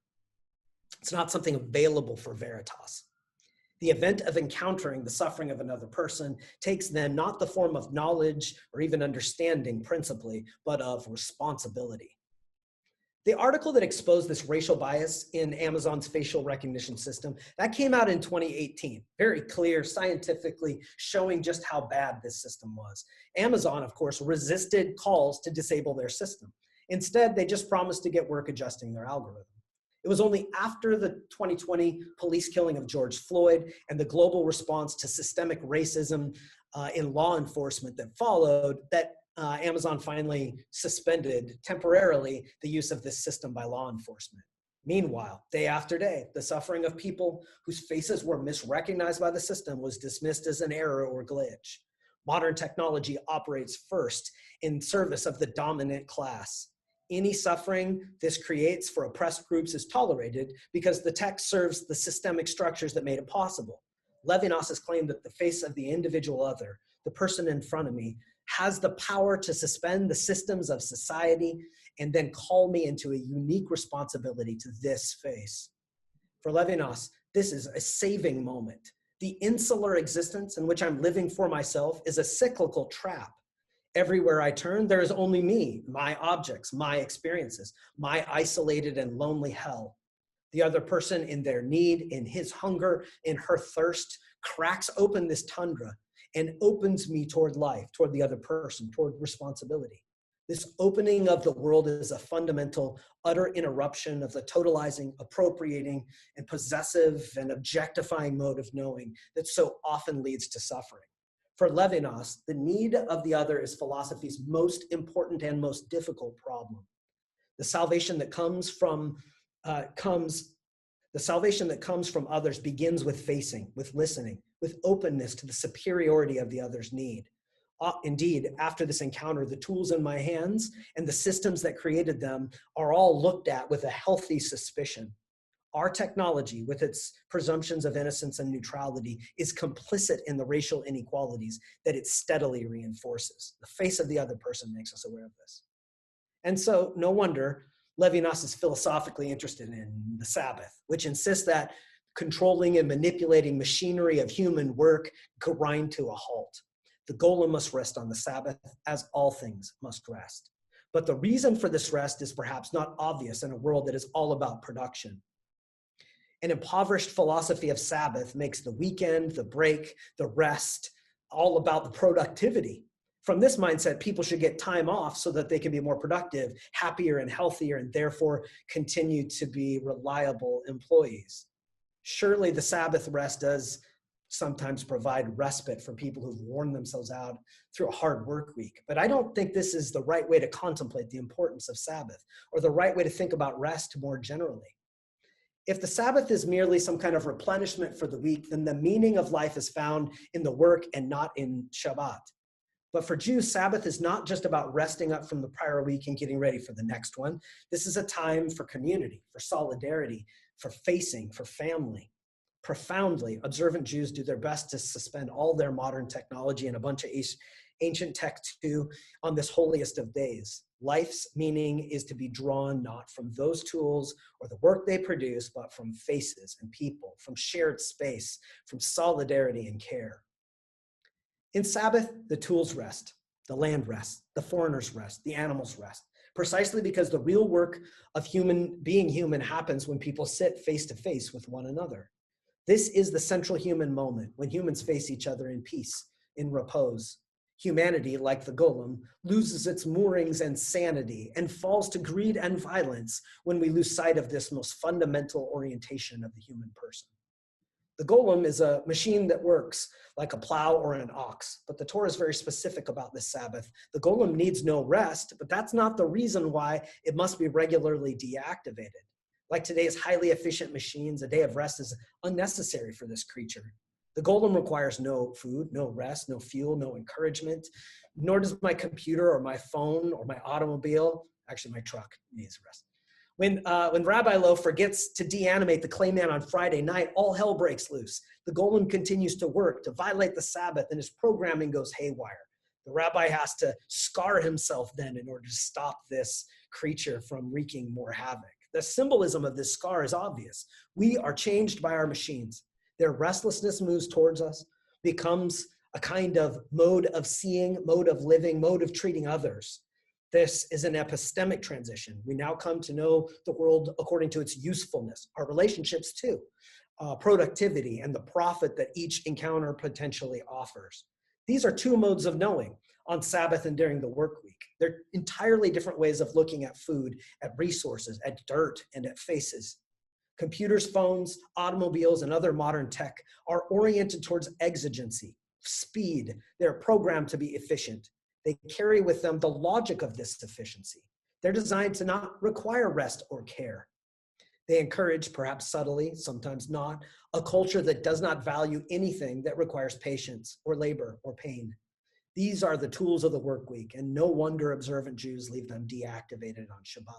It's not something available for veritas. The event of encountering the suffering of another person takes then not the form of knowledge or even understanding principally, but of responsibility. The article that exposed this racial bias in Amazon's facial recognition system, that came out in 2018. Very clear, scientifically showing just how bad this system was. Amazon, of course, resisted calls to disable their system. Instead, they just promised to get work adjusting their algorithm. It was only after the 2020 police killing of George Floyd and the global response to systemic racism in law enforcement that followed that Amazon finally suspended temporarily the use of this system by law enforcement. Meanwhile, day after day, the suffering of people whose faces were misrecognized by the system was dismissed as an error or glitch. Modern technology operates first in service of the dominant class. Any suffering this creates for oppressed groups is tolerated because the tech serves the systemic structures that made it possible. Levinas has claimed that the face of the individual other, the person in front of me, has the power to suspend the systems of society and then call me into a unique responsibility to this face. For Levinas, this is a saving moment. The insular existence in which I'm living for myself is a cyclical trap. Everywhere I turn, there is only me, my objects, my experiences, my isolated and lonely hell. The other person in their need, in his hunger, in her thirst, cracks open this tundra and opens me toward life, toward the other person, toward responsibility. This opening of the world is a fundamental, utter interruption of the totalizing, appropriating, and possessive and objectifying mode of knowing that so often leads to suffering. For Levinas, the need of the other is philosophy's most important and most difficult problem. The salvation that comes from others begins with facing, with listening, with openness to the superiority of the other's need. Indeed, after this encounter, the tools in my hands and the systems that created them are all looked at with a healthy suspicion. Our technology, with its presumptions of innocence and neutrality, is complicit in the racial inequalities that it steadily reinforces. The face of the other person makes us aware of this. And so, no wonder Levinas is philosophically interested in the Sabbath, which insists that controlling and manipulating machinery of human work grind to a halt. The golem must rest on the Sabbath, as all things must rest. But the reason for this rest is perhaps not obvious in a world that is all about production. An impoverished philosophy of Sabbath makes the weekend, the break, the rest, all about the productivity. From this mindset, people should get time off so that they can be more productive, happier, and healthier, and therefore continue to be reliable employees. Surely the Sabbath rest does sometimes provide respite for people who've worn themselves out through a hard work week. But I don't think this is the right way to contemplate the importance of Sabbath, or the right way to think about rest more generally. If the Sabbath is merely some kind of replenishment for the week, then the meaning of life is found in the work and not in Shabbat. But for Jews, Sabbath is not just about resting up from the prior week and getting ready for the next one. This is a time for community, for solidarity, for facing, for family. Profoundly, observant Jews do their best to suspend all their modern technology and a bunch of ancient tech too on this holiest of days. Life's meaning is to be drawn not from those tools or the work they produce, but from faces and people, from shared space, from solidarity and care. In Sabbath, the tools rest, the land rests, the foreigners rest, the animals rest, precisely because the real work of being human happens when people sit face to face with one another. This is the central human moment, when humans face each other in peace, in repose. Humanity, like the golem, loses its moorings and sanity and falls to greed and violence when we lose sight of this most fundamental orientation of the human person. The golem is a machine that works like a plow or an ox, but the Torah is very specific about this Sabbath. The golem needs no rest, but that's not the reason why it must be regularly deactivated. Like today's highly efficient machines, a day of rest is unnecessary for this creature. The golem requires no food, no rest, no fuel, no encouragement, nor does my computer or my phone or my automobile. Actually, my truck needs rest. When Rabbi Lo forgets to deanimate the clay man on Friday night, all hell breaks loose. The golem continues to work, to violate the Sabbath, and his programming goes haywire. The rabbi has to scar himself then in order to stop this creature from wreaking more havoc. The symbolism of this scar is obvious. We are changed by our machines. Their restlessness moves towards us, becomes a kind of mode of seeing, mode of living, mode of treating others. This is an epistemic transition. We now come to know the world according to its usefulness, our relationships too, productivity, and the profit that each encounter potentially offers. These are two modes of knowing on Sabbath and during the work week. They're entirely different ways of looking at food, at resources, at dirt, and at faces. Computers, phones, automobiles, and other modern tech are oriented towards exigency, speed. They're programmed to be efficient. They carry with them the logic of this efficiency. They're designed to not require rest or care. They encourage, perhaps subtly, sometimes not, a culture that does not value anything that requires patience or labor or pain. These are the tools of the work week, and no wonder observant Jews leave them deactivated on Shabbat.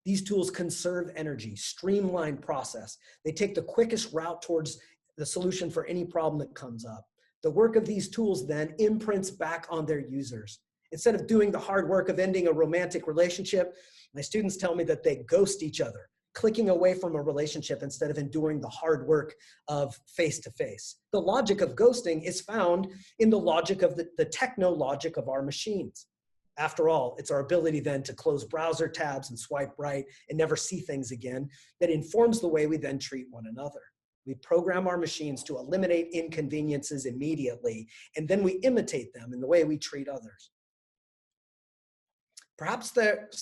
These tools conserve energy, streamline process. They take the quickest route towards the solution for any problem that comes up. The work of these tools then imprints back on their users. Instead of doing the hard work of ending a romantic relationship, my students tell me that they ghost each other, clicking away from a relationship instead of enduring the hard work of face-to-face. The logic of ghosting is found in the logic of the techno logic of our machines. After all, it's our ability then to close browser tabs and swipe right and never see things again that informs the way we then treat one another. We program our machines to eliminate inconveniences immediately, and then we imitate them in the way we treat others. Perhaps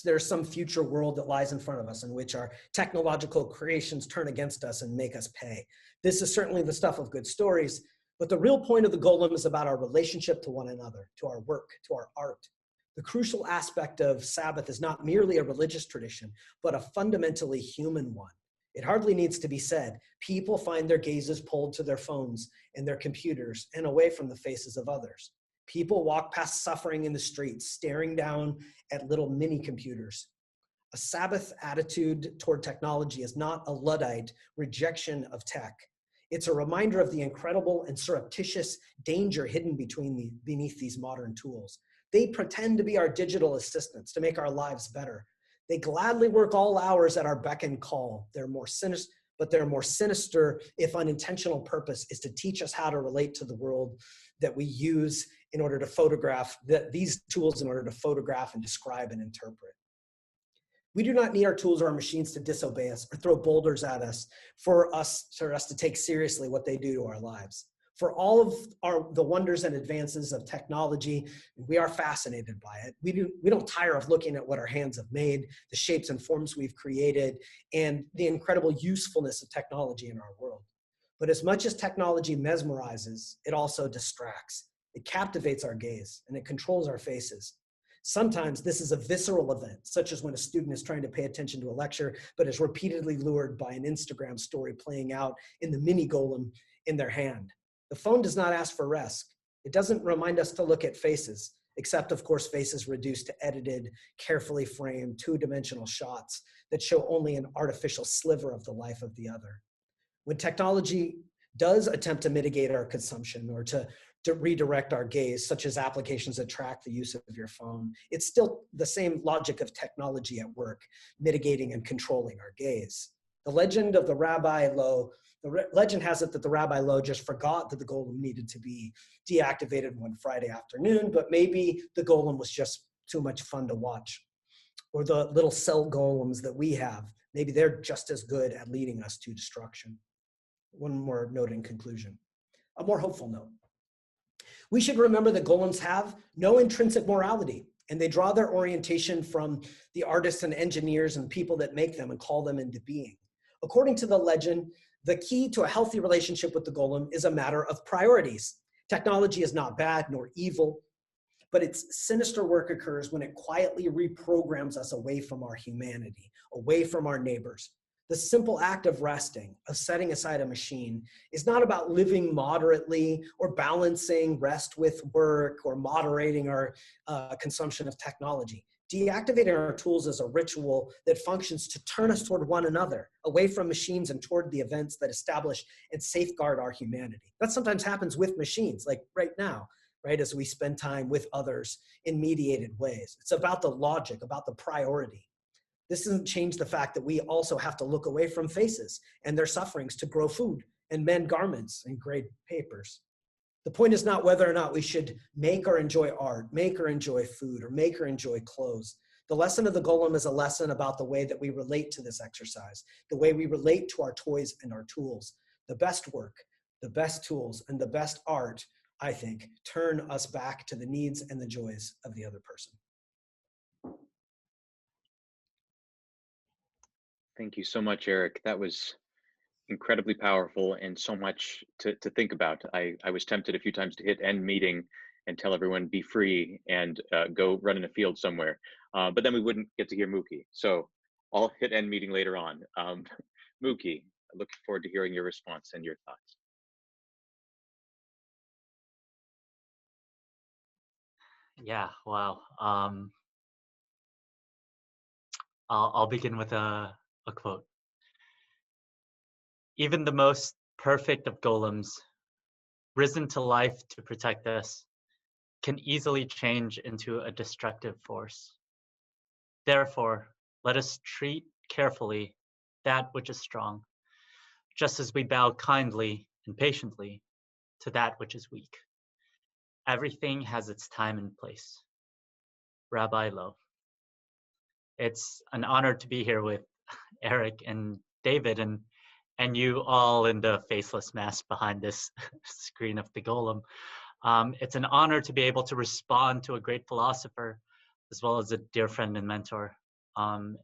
there's some future world that lies in front of us in which our technological creations turn against us and make us pay. This is certainly the stuff of good stories, but the real point of the Golem is about our relationship to one another, to our work, to our art. The crucial aspect of Sabbath is not merely a religious tradition, but a fundamentally human one. It hardly needs to be said. People find their gazes pulled to their phones and their computers and away from the faces of others. People walk past suffering in the streets, staring down at little mini computers. A Sabbath attitude toward technology is not a Luddite rejection of tech. It's a reminder of the incredible and surreptitious danger hidden beneath these modern tools. They pretend to be our digital assistants to make our lives better. They gladly work all hours at our beck and call. They're more sinister, but their more sinister, if unintentional purpose is to teach us how to relate to the world that we use in order to photograph, these tools in order to photograph and describe and interpret. We do not need our tools or our machines to disobey us or throw boulders at us for us to take seriously what they do to our lives. For all of the wonders and advances of technology, we are fascinated by it. We don't tire of looking at what our hands have made, the shapes and forms we've created, and the incredible usefulness of technology in our world. But as much as technology mesmerizes, it also distracts. It captivates our gaze and it controls our faces. Sometimes this is a visceral event, such as when a student is trying to pay attention to a lecture, but is repeatedly lured by an Instagram story playing out in the mini golem in their hand. The phone does not ask for rest. It doesn't remind us to look at faces, except of course faces reduced to edited, carefully framed, two-dimensional shots that show only an artificial sliver of the life of the other. When technology does attempt to mitigate our consumption or to redirect our gaze, such as applications that track the use of your phone, it's still the same logic of technology at work, mitigating and controlling our gaze. The legend of the Rabbi Lo, legend has it that the Rabbi Lo just forgot that the golem needed to be deactivated one Friday afternoon, but maybe the golem was just too much fun to watch. Or the little cell golems that we have, maybe they're just as good at leading us to destruction. One more note in conclusion, a more hopeful note. We should remember that golems have no intrinsic morality, and they draw their orientation from the artists and engineers and people that make them and call them into being. According to the legend, the key to a healthy relationship with the golem is a matter of priorities. Technology is not bad nor evil, but its sinister work occurs when it quietly reprograms us away from our humanity, away from our neighbors. The simple act of resting, of setting aside a machine, is not about living moderately or balancing rest with work or moderating our consumption of technology. Deactivating our tools is a ritual that functions to turn us toward one another, away from machines and toward the events that establish and safeguard our humanity. That sometimes happens with machines, like right now, right, as we spend time with others in mediated ways. It's about the logic, about the priority. This doesn't change the fact that we also have to look away from faces and their sufferings to grow food and mend garments and grade papers. The point is not whether or not we should make or enjoy art, make or enjoy food, or make or enjoy clothes. The lesson of the golem is a lesson about the way that we relate to this exercise, the way we relate to our toys and our tools. The best work, the best tools, and the best art, I think, turn us back to the needs and the joys of the other person. Thank you so much, Eric. That was incredibly powerful and so much to think about. I was tempted a few times to hit end meeting and tell everyone be free and go run in a field somewhere, but then we wouldn't get to hear Mookie. So I'll hit end meeting later on. Mookie, I look forward to hearing your response and your thoughts. Yeah, wow. I'll begin with a quote. Even the most perfect of golems, risen to life to protect us, can easily change into a destructive force. Therefore, let us treat carefully that which is strong, just as we bow kindly and patiently to that which is weak. Everything has its time and place. Rabbi Lowe. It's an honor to be here with Eric and David and you all in the faceless mask behind this screen of the Golem. It's an honor to be able to respond to a great philosopher as well as a dear friend and mentor.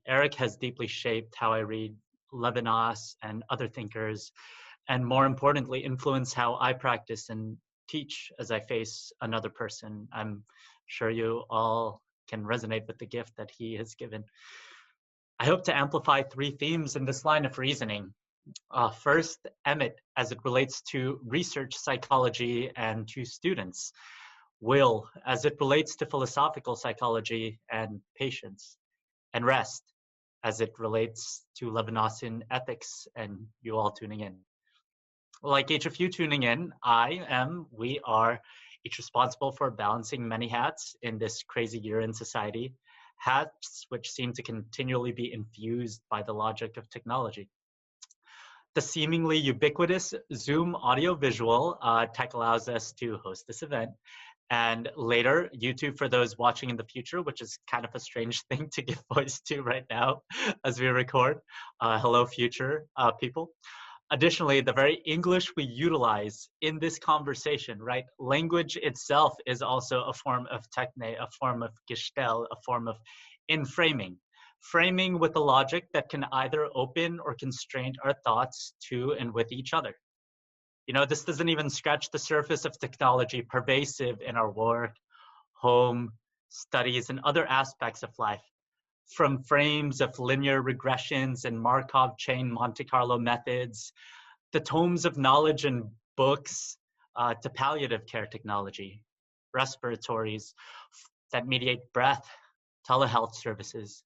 Eric has deeply shaped how I read Levinas and other thinkers, and more importantly, influence how I practice and teach as I face another person. I'm sure you all can resonate with the gift that he has given. I hope to amplify three themes in this line of reasoning. First, Emmett, as it relates to research psychology and to students. Will, as it relates to philosophical psychology and patience. And Rest, as it relates to Levinasian ethics and you all tuning in. Like each of you tuning in, we are each responsible for balancing many hats in this crazy year in society, hats which seem to continually be infused by the logic of technology. The seemingly ubiquitous Zoom audio-visual tech allows us to host this event. And later, YouTube for those watching in the future, which is kind of a strange thing to give voice to right now as we record. Hello, future people. Additionally, the very English we utilize in this conversation, right? Language itself is also a form of techne, a form of gestell, a form of inframing. Framing with a logic that can either open or constrain our thoughts to and with each other. You know, this doesn't even scratch the surface of technology pervasive in our work, home, studies, and other aspects of life. From frames of linear regressions and Markov chain Monte Carlo methods, the tomes of knowledge and books, to palliative care technology, respiratories that mediate breath, telehealth services,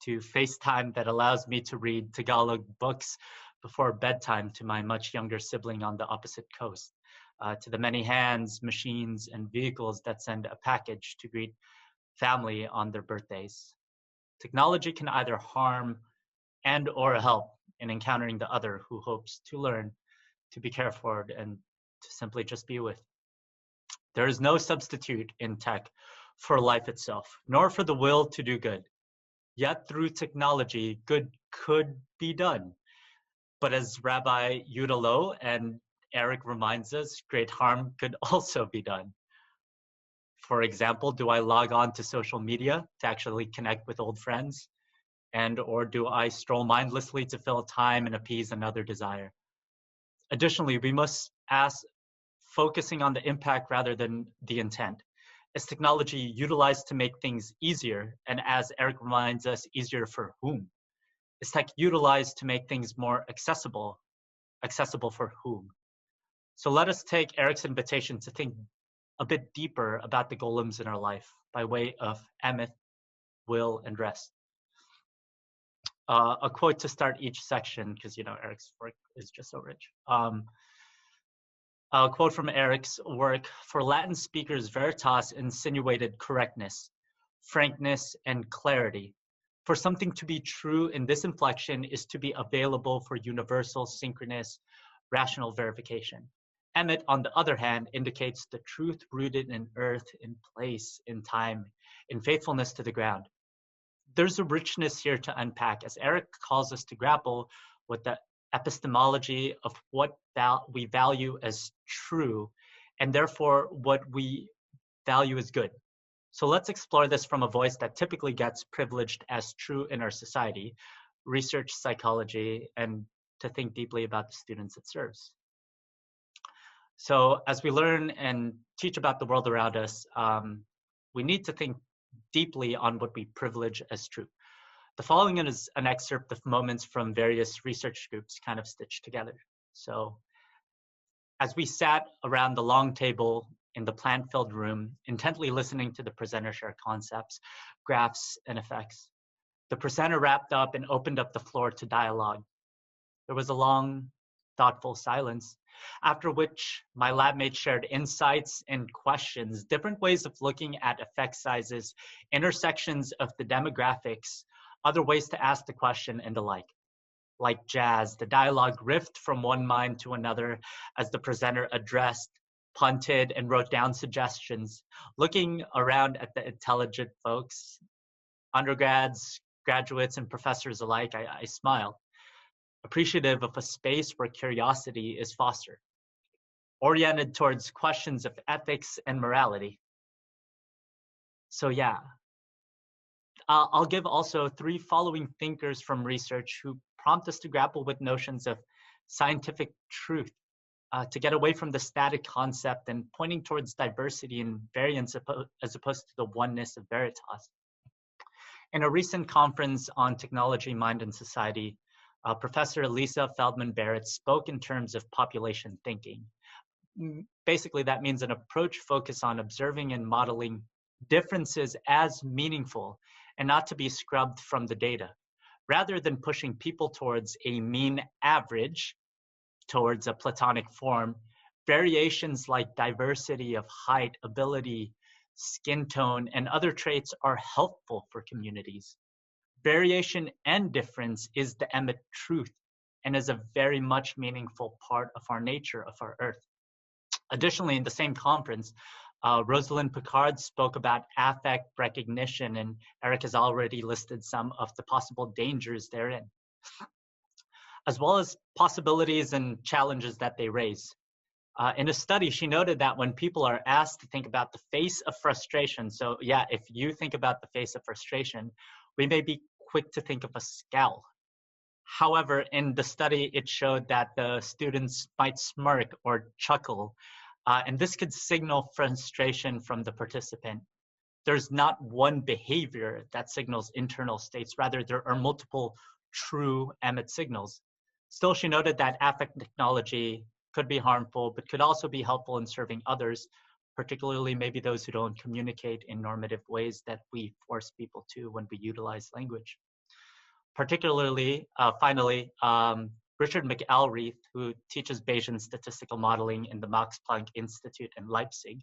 to FaceTime that allows me to read Tagalog books before bedtime to my much younger sibling on the opposite coast, to the many hands, machines, and vehicles that send a package to greet family on their birthdays. Technology can either harm and or help in encountering the other who hopes to learn, to be cared for, and to simply just be with. There is no substitute in tech for life itself, nor for the will to do good. Yet through technology, good could be done. But as Rabbi Yuda Lowe and Eric reminds us, great harm could also be done. For example, do I log on to social media to actually connect with old friends? Or do I stroll mindlessly to fill time and appease another desire? Additionally, we must ask, focusing on the impact rather than the intent. Is technology utilized to make things easier? And as Eric reminds us, easier for whom? Is tech utilized to make things more accessible? Accessible for whom? So let us take Eric's invitation to think a bit deeper about the golems in our life by way of Emmett, Will, and Rest. A quote to start each section, because you know Eric's work is just so rich. A quote from Eric's work: for Latin speakers, veritas insinuated correctness, frankness, and clarity. For something to be true in this inflection is to be available for universal, synchronous, rational verification. Emmett, on the other hand, indicates the truth rooted in earth, in place, in time, in faithfulness to the ground. There's a richness here to unpack as Eric calls us to grapple with the epistemology of what we value as true, and therefore what we value as good. So let's explore this from a voice that typically gets privileged as true in our society, research psychology, and to think deeply about the students it serves. So as we learn and teach about the world around us, we need to think deeply on what we privilege as true. The following is an excerpt of moments from various research groups kind of stitched together. So as we sat around the long table in the plant-filled room, intently listening to the presenter share concepts, graphs, and effects, the presenter wrapped up and opened up the floor to dialogue. There was a long, thoughtful silence, after which my lab mates shared insights and questions, different ways of looking at effect sizes, intersections of the demographics, other ways to ask the question, and the like. like jazz. The dialogue riffed from one mind to another as the presenter addressed, punted, and wrote down suggestions. Looking around at the intelligent folks, undergrads, graduates, and professors alike, I smiled, appreciative of a space where curiosity is fostered, oriented towards questions of ethics and morality. So yeah, I'll give also 3 following thinkers from research who prompt us to grapple with notions of scientific truth, to get away from the static concept and pointing towards diversity and variance as opposed to the oneness of veritas. In a recent conference on technology, mind, and society, Professor Lisa Feldman Barrett spoke in terms of population thinking. Basically, that means an approach focused on observing and modeling differences as meaningful and not to be scrubbed from the data, rather than pushing people towards a mean average, towards a platonic form. Variations like diversity of height, ability, skin tone, and other traits are helpful for communities. Variation and difference is the Emmett truth and is a very much meaningful part of our nature, of our earth. Additionally, in the same conference, Rosalind Picard spoke about affect recognition, and Eric has already listed some of the possible dangers therein, as well as possibilities and challenges that they raise. In a study, she noted that when people are asked to think about the face of frustration, so yeah, if you think about the face of frustration, we may be quick to think of a scowl. However, in the study, it showed that the students might smirk or chuckle, and this could signal frustration from the participant. There's not one behavior that signals internal states, rather there are multiple true Emmett signals. Still, she noted that affect technology could be harmful, but could also be helpful in serving others, particularly maybe those who don't communicate in normative ways that we force people to when we utilize language. Particularly, finally, Richard McElreath, who teaches Bayesian statistical modeling in the Max Planck Institute in Leipzig,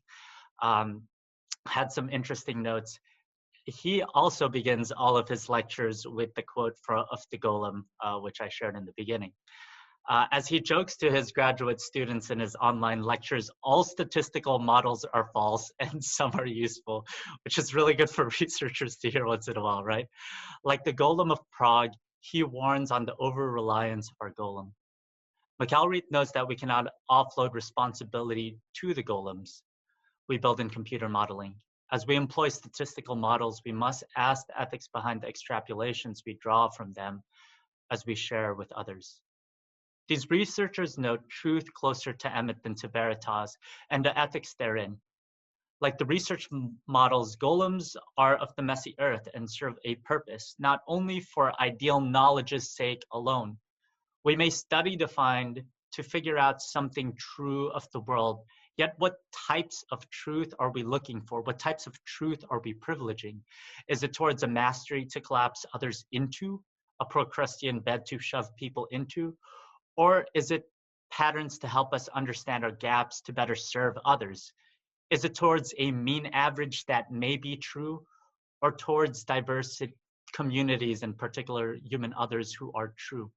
had some interesting notes. He also begins all of his lectures with the quote of the Golem, which I shared in the beginning. As he jokes to his graduate students in his online lectures, all statistical models are false and some are useful, which is really good for researchers to hear once in a while, right? Like the Golem of Prague, he warns on the over-reliance of our Golem. McElreath knows that we cannot offload responsibility to the golems we build in computer modeling. As we employ statistical models, we must ask the ethics behind the extrapolations we draw from them as we share with others. These researchers note truth closer to Emmett than to veritas and the ethics therein. Like the research models, golems are of the messy earth and serve a purpose, not only for ideal knowledge's sake alone. We may study to figure out something true of the world, yet what types of truth are we looking for? What types of truth are we privileging? Is it towards a mastery to collapse others into, a Procrustean bed to shove people into? Or is it patterns to help us understand our gaps to better serve others? Is it towards a mean average that may be true, or towards diverse communities, in particular human others who are true?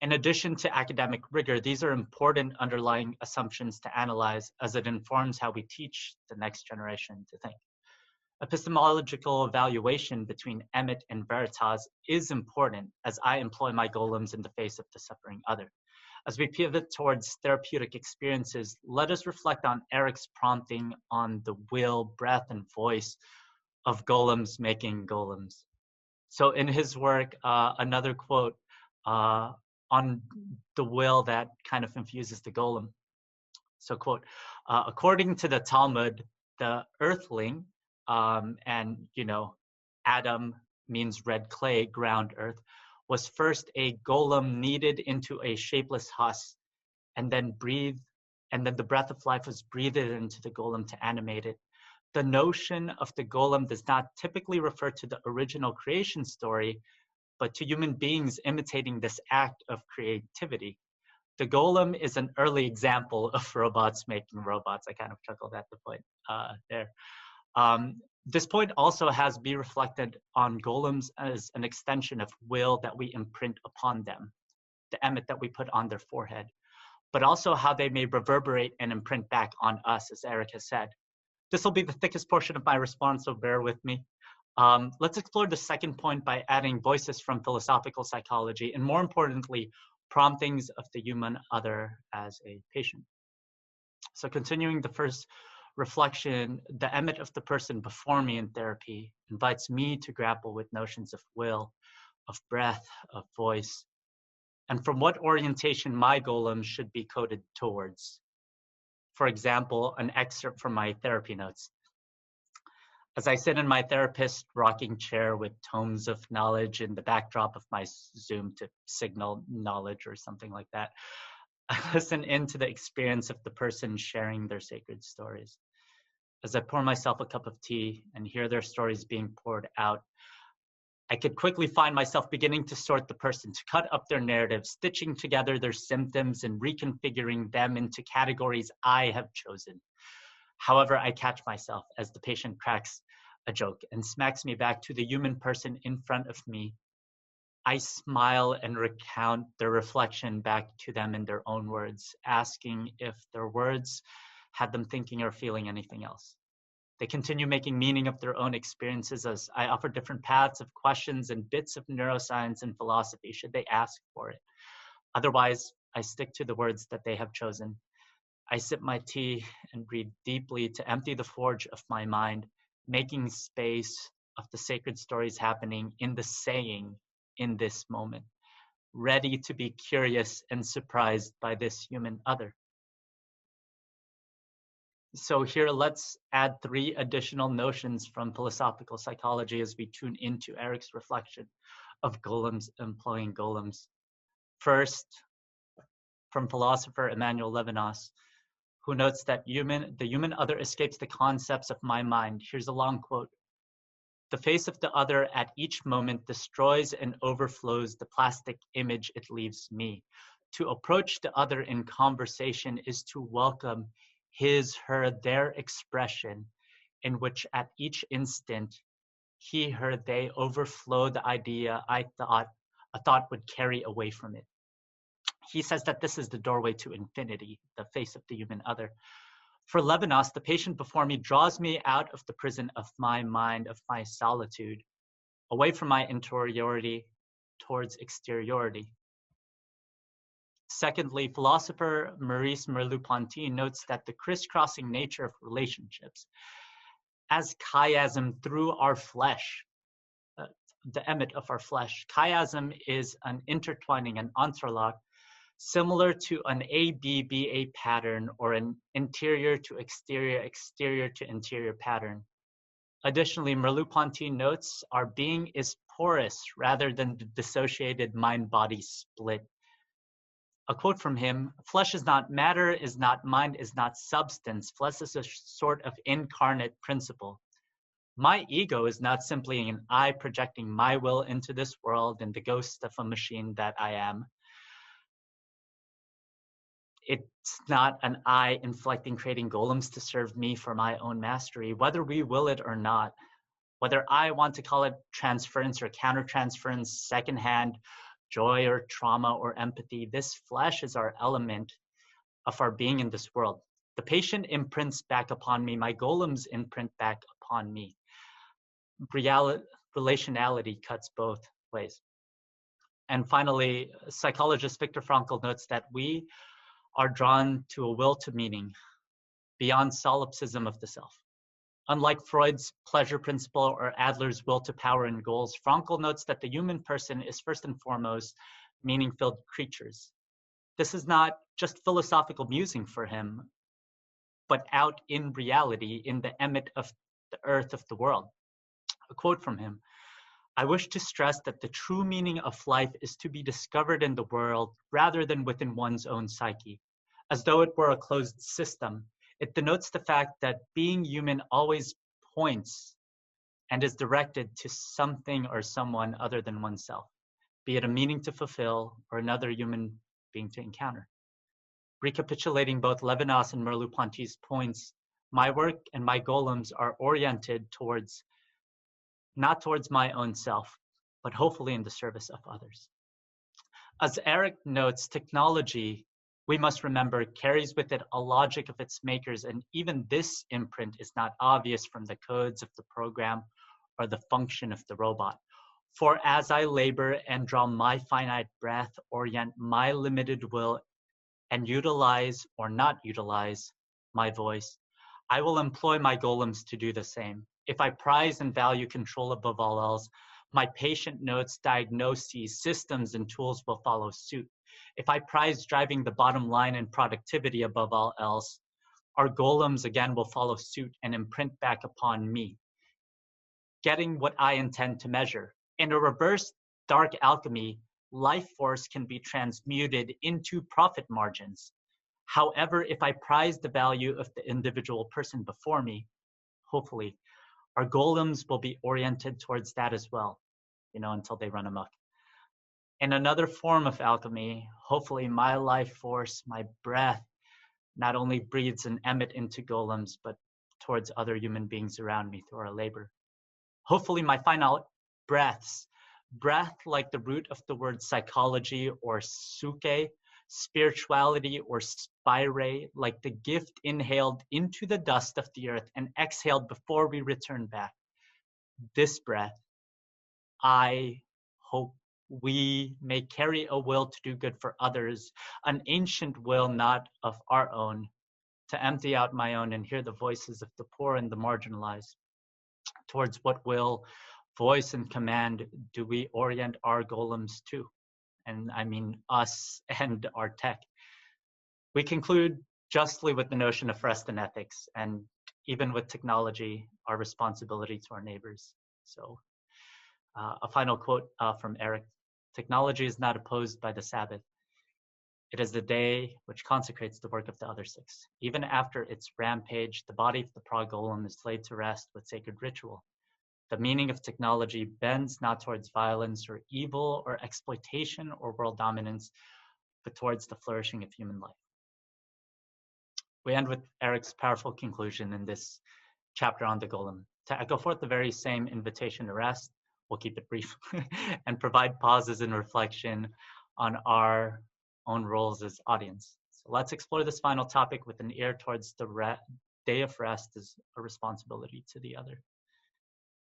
In addition to academic rigor, these are important underlying assumptions to analyze as it informs how we teach the next generation to think. Epistemological evaluation between Emmett and veritas is important as I employ my golems in the face of the suffering other. As we pivot towards therapeutic experiences, let us reflect on Eric's prompting on the will, breath, and voice of golems making golems. So in his work, another quote on the will that kind of infuses the golem. So quote, according to the Talmud, the earthling, and Adam means red clay, ground earth, was first a golem kneaded into a shapeless husk, and then the breath of life was breathed into the golem to animate it. The notion of the golem does not typically refer to the original creation story, but to human beings imitating this act of creativity. The golem is an early example of robots making robots. I kind of chuckled at the point there. This point also has be reflected on golems as an extension of will that we imprint upon them, the emmet that we put on their forehead, but also how they may reverberate and imprint back on us, as Eric has said. This will be the thickest portion of my response, so bear with me. Let's explore the second point by adding voices from philosophical psychology, and more importantly, promptings of the human other as a patient. So continuing the first reflection, the emmet of the person before me in therapy invites me to grapple with notions of will, of breath, of voice, and from what orientation my golem should be coded towards. For example, an excerpt from my therapy notes. As I sit in my therapist rocking chair with tomes of knowledge in the backdrop of my Zoom to signal knowledge or something like that, I listen into the experience of the person sharing their sacred stories. As I pour myself a cup of tea and hear their stories being poured out, I could quickly find myself beginning to sort the person, to cut up their narrative, stitching together their symptoms and reconfiguring them into categories I have chosen. However, I catch myself as the patient cracks a joke and smacks me back to the human person in front of me. I smile and recount their reflection back to them in their own words, asking if their words had them thinking or feeling anything else. They continue making meaning of their own experiences as I offer different paths of questions and bits of neuroscience and philosophy should they ask for it. Otherwise, I stick to the words that they have chosen. I sip my tea and breathe deeply to empty the forge of my mind, making space of the sacred stories happening in the saying in this moment, ready to be curious and surprised by this human other. So here, let's add 3 additional notions from philosophical psychology as we tune into Eric's reflection of golems employing golems. First, from philosopher Emmanuel Levinas, who notes that the human other escapes the concepts of my mind. Here's a long quote. The face of the other at each moment destroys and overflows the plastic image it leaves me. To approach the other in conversation is to welcome his, her, their expression, in which at each instant, he, her, they overflow the idea a thought would carry away from it. He says that this is the doorway to infinity, the face of the human other. For Levinas, the patient before me draws me out of the prison of my mind, of my solitude, away from my interiority towards exteriority. Secondly, philosopher Maurice Merleau-Ponty notes that the crisscrossing nature of relationships as chiasm through our flesh, the emmet of our flesh. Chiasm is an intertwining, an entrelac, similar to an ABBA pattern or an interior to exterior, exterior to interior pattern. Additionally, Merleau-Ponty notes our being is porous rather than the dissociated mind-body split. A quote from him, flesh is not matter, is not mind, is not substance. Flesh is a sort of incarnate principle. My ego is not simply an I projecting my will into this world and the ghost of a machine that I am. It's not an I inflecting, creating golems to serve me for my own mastery, whether we will it or not. Whether I want to call it transference or countertransference, secondhand, joy or trauma or empathy, this flesh is our element of our being in this world. The patient imprints back upon me, my golems imprint back upon me. Relationality cuts both ways. And finally, psychologist Viktor Frankl notes that we are drawn to a will to meaning beyond solipsism of the self. Unlike Freud's pleasure principle or Adler's will to power and goals, Frankl notes that the human person is first and foremost meaning-filled creatures. This is not just philosophical musing for him, but out in reality, in the emmet of the earth of the world. A quote from him, I wish to stress that the true meaning of life is to be discovered in the world rather than within one's own psyche. As though it were a closed system, it denotes the fact that being human always points and is directed to something or someone other than oneself, be it a meaning to fulfill or another human being to encounter. Recapitulating both Levinas and Merleau-Ponty's points, My work and my golems are oriented towards, not towards my own self, but hopefully in the service of others. As Eric notes, technology, we must remember, carries with it a logic of its makers, and even this imprint is not obvious from the codes of the program or the function of the robot. For as I labor and draw my finite breath, orient my limited will, and utilize or not utilize my voice, I will employ my golems to do the same. If I prize and value control above all else, my patient notes, diagnoses, systems, and tools will follow suit. If I prize driving the bottom line and productivity above all else, our golems again will follow suit and imprint back upon me, getting what I intend to measure. In a reverse dark alchemy, life force can be transmuted into profit margins. However, if I prize the value of the individual person before me, hopefully, our golems will be oriented towards that as well, until they run amok. In another form of alchemy, hopefully my life force, my breath, not only breathes and emit into golems, but towards other human beings around me through our labor. Hopefully my final breath like the root of the word psychology or suke, spirituality or spire, like the gift inhaled into the dust of the earth and exhaled before we return back. This breath, I hope we may carry a will to do good for others, an ancient will not of our own, to empty out my own and hear the voices of the poor and the marginalized. Towards what will, voice, and command do we orient our golems to? And I mean us and our tech. We conclude justly with the notion of rest and ethics, and even with technology, our responsibility to our neighbors. So a final quote from Eric: technology is not opposed by the Sabbath. It is the day which consecrates the work of the other six. Even after its rampage, the body of the progolem is laid to rest with sacred ritual. The meaning of technology bends not towards violence or evil or exploitation or world dominance, but towards the flourishing of human life. We end with Eric's powerful conclusion in this chapter on the golem. To echo forth the very same invitation to rest, we'll keep it brief, and provide pauses and reflection on our own roles as audience. So let's explore this final topic with an ear towards the day of rest as a responsibility to the other.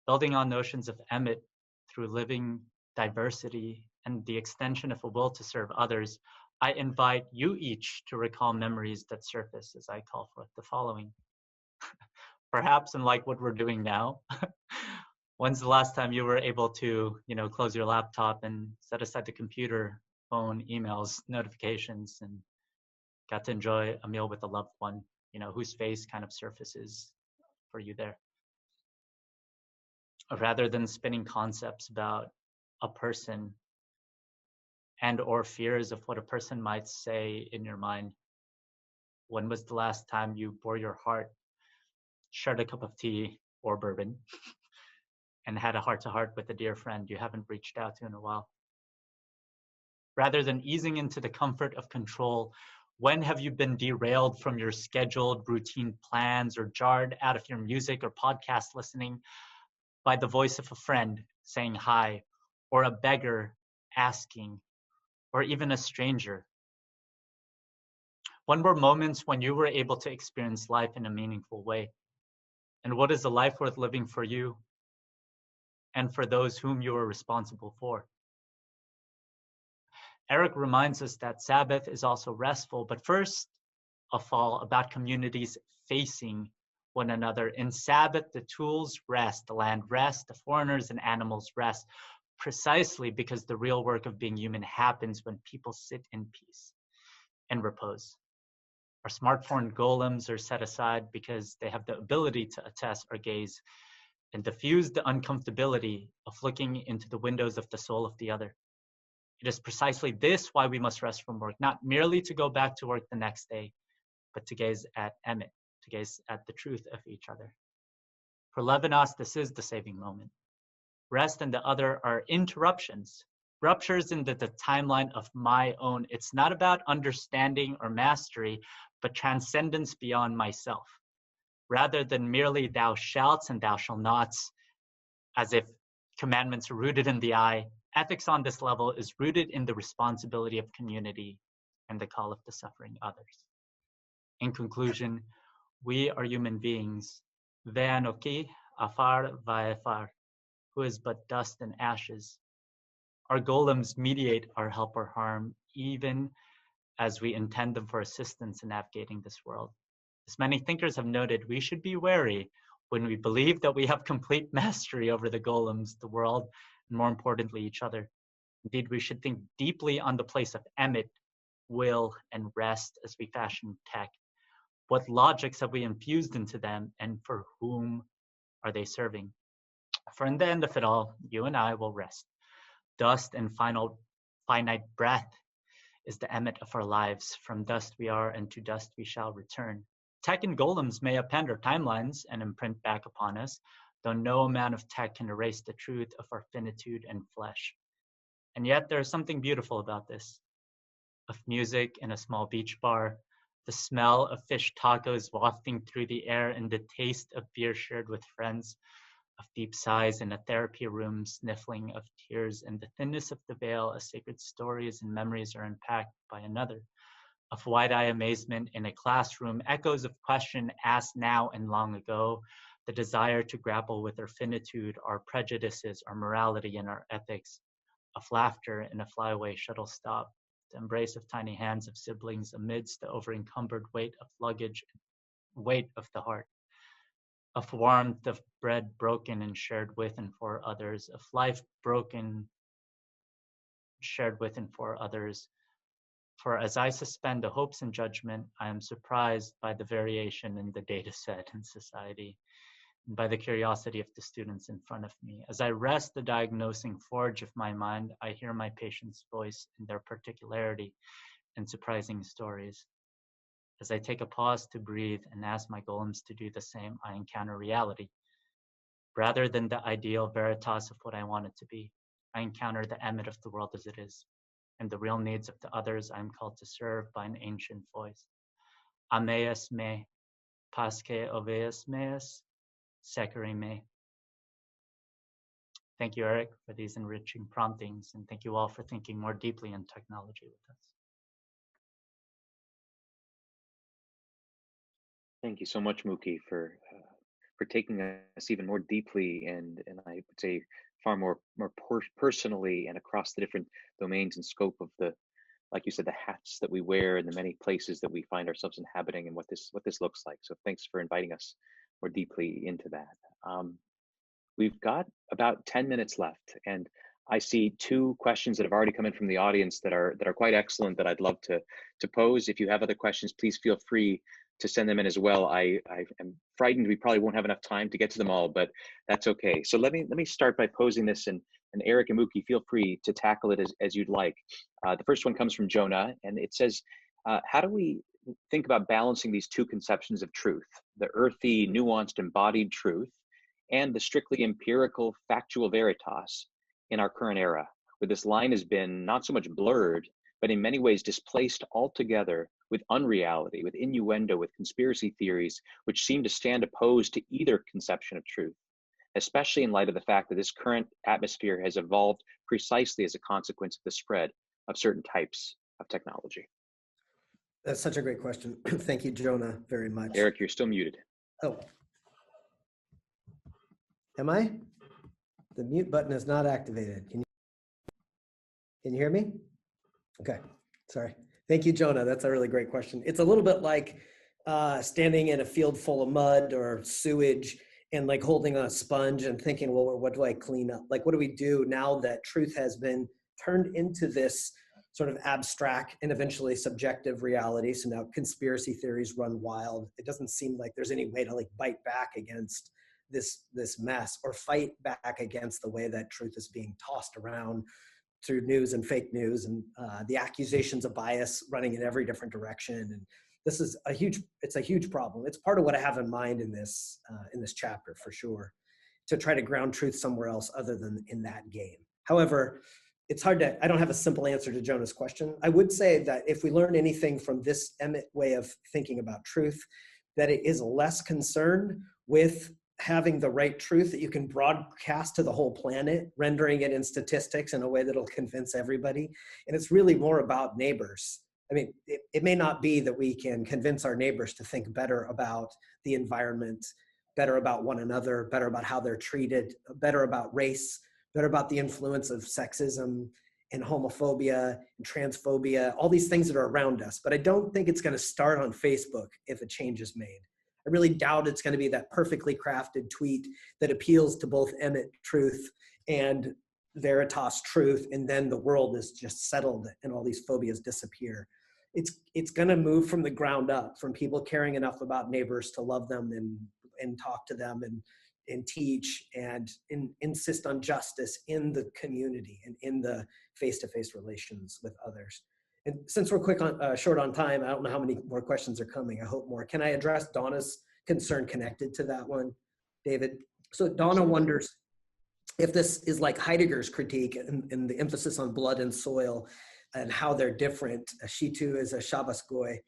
Building on notions of emit through living diversity and the extension of a will to serve others, I invite you each to recall memories that surface as I call forth the following. Perhaps unlike what we're doing now, when's the last time you were able to, close your laptop and set aside the computer, phone, emails, notifications, and got to enjoy a meal with a loved one, whose face kind of surfaces for you there? Rather than spinning concepts about a person and or fears of what a person might say in your mind, when was the last time you bore your heart, shared a cup of tea or bourbon, and had a heart-to-heart with a dear friend you haven't reached out to in a while? Rather than easing into the comfort of control, when have you been derailed from your scheduled routine plans or jarred out of your music or podcast listening by the voice of a friend saying hi, or a beggar asking, or even a stranger? When were moments when you were able to experience life in a meaningful way? And what is a life worth living for you and for those whom you are responsible for? Eric reminds us that Sabbath is also restful, but first of all about communities facing one another. In Sabbath, the tools rest, the land rests, the foreigners and animals rest, precisely because the real work of being human happens when people sit in peace and repose. Our smartphone golems are set aside because they have the ability to attest our gaze and diffuse the uncomfortability of looking into the windows of the soul of the other. It is precisely this why we must rest from work, not merely to go back to work the next day, but to gaze at Emmet, to gaze at the truth of each other. For Levinas, this is the saving moment. Rest and the other are interruptions, ruptures in the timeline of my own. It's not about understanding or mastery, but transcendence beyond myself. rather than merely thou shalt and thou shalt nots, as if commandments are rooted in the I. Ethics on this level is rooted in the responsibility of community and the call of the suffering others. In conclusion, we are human beings, ve'anoki afar va'efar, who is but dust and ashes. Our golems mediate our help or harm, even as we intend them for assistance in navigating this world. As many thinkers have noted, we should be wary when we believe that we have complete mastery over the golems, the world, and more importantly, each other. Indeed, we should think deeply on the place of emit, will, and rest as we fashion tech. What logics have we infused into them, and for whom are they serving? For in the end of it all, you and I will rest. Dust and finite breath is the emmet of our lives. From dust we are, and to dust we shall return. Tech and golems may append our timelines and imprint back upon us, though no amount of tech can erase the truth of our finitude and flesh. And yet there is something beautiful about this. Of music in a small beach bar, the smell of fish tacos wafting through the air, and the taste of beer shared with friends, of deep sighs in a therapy room, sniffling of tears, and the thinness of the veil as sacred stories and memories are unpacked by another, of wide-eyed amazement in a classroom, echoes of question asked now and long ago, the desire to grapple with our finitude, our prejudices, our morality, and our ethics, of laughter in a flyaway shuttle stop, the embrace of tiny hands of siblings amidst the over-encumbered weight of luggage, weight of the heart, of warmth of bread broken and shared with and for others, of life broken, shared with and for others. For as I suspend the hopes and judgment, I am surprised by the variation in the data set in society, and by the curiosity of the students in front of me. As I rest the diagnosing forge of my mind, I hear my patient's voice in their particularity and surprising stories. As I take a pause to breathe and ask my golems to do the same, I encounter reality. Rather than the ideal veritas of what I want it to be, I encounter the emmet of the world as it is, and the real needs of the others I am called to serve by an ancient voice. Ameas me, pasque oveas meas, secere me. Thank you, Eric, for these enriching promptings, and thank you all for thinking more deeply in technology with us. Thank you so much, Mookie, for taking us even more deeply and I would say far more personally and across the different domains and scope of the, like you said, the hats that we wear and the many places that we find ourselves inhabiting and what this looks like. So thanks for inviting us more deeply into that. We've got about 10 minutes left, and I see two questions that have already come in from the audience that are quite excellent that I'd love to pose. If you have other questions, please feel free to send them in as well. I am frightened we probably won't have enough time to get to them all, but that's okay. So let me start by posing this, and Eric and Mookie, feel free to tackle it as you'd like. The first one comes from Jonah, and it says, how do we think about balancing these two conceptions of truth, the earthy, nuanced, embodied truth, and the strictly empirical, factual veritas in our current era, where this line has been not so much blurred, but in many ways displaced altogether with unreality, with innuendo, with conspiracy theories, which seem to stand opposed to either conception of truth, especially in light of the fact that this current atmosphere has evolved precisely as a consequence of the spread of certain types of technology? That's such a great question. Thank you, Jonah, very much. Eric, you're still muted. Oh. Am I? The mute button is not activated. Can you hear me? Okay, sorry. Thank you, Jonah. That's a really great question. It's a little bit like standing in a field full of mud or sewage and like holding a sponge and thinking, well, what do I clean up? Like, what do we do now that truth has been turned into this sort of abstract and eventually subjective reality? So now conspiracy theories run wild. It doesn't seem like there's any way to like bite back against this mess or fight back against the way that truth is being tossed around through news and fake news and the accusations of bias running in every different direction. And this is it's a huge problem. It's part of what I have in mind in this chapter for sure, to try to ground truth somewhere else other than in that game. However, it's hard I don't have a simple answer to Jonah's question. I would say that if we learn anything from this Emmett way of thinking about truth, that it is less concerned with having the right truth that you can broadcast to the whole planet, rendering it in statistics in a way that'll convince everybody. And it's really more about neighbors. I mean, it may not be that we can convince our neighbors to think better about the environment, better about one another, better about how they're treated, better about race, better about the influence of sexism and homophobia and transphobia, all these things that are around us. But I don't think it's going to start on Facebook if a change is made. I really doubt it's going to be that perfectly crafted tweet that appeals to both Emmett truth and Veritas truth, and then the world is just settled and all these phobias disappear. It's going to move from the ground up, from people caring enough about neighbors to love them and talk to them and teach and insist on justice in the community and in the face-to-face relations with others. And since we're short on time, I don't know how many more questions are coming. I hope more. Can I address Donna's concern connected to that one, David? So Donna wonders if this is like Heidegger's critique and the emphasis on blood and soil and how they're different. She too is a Shabbos goy.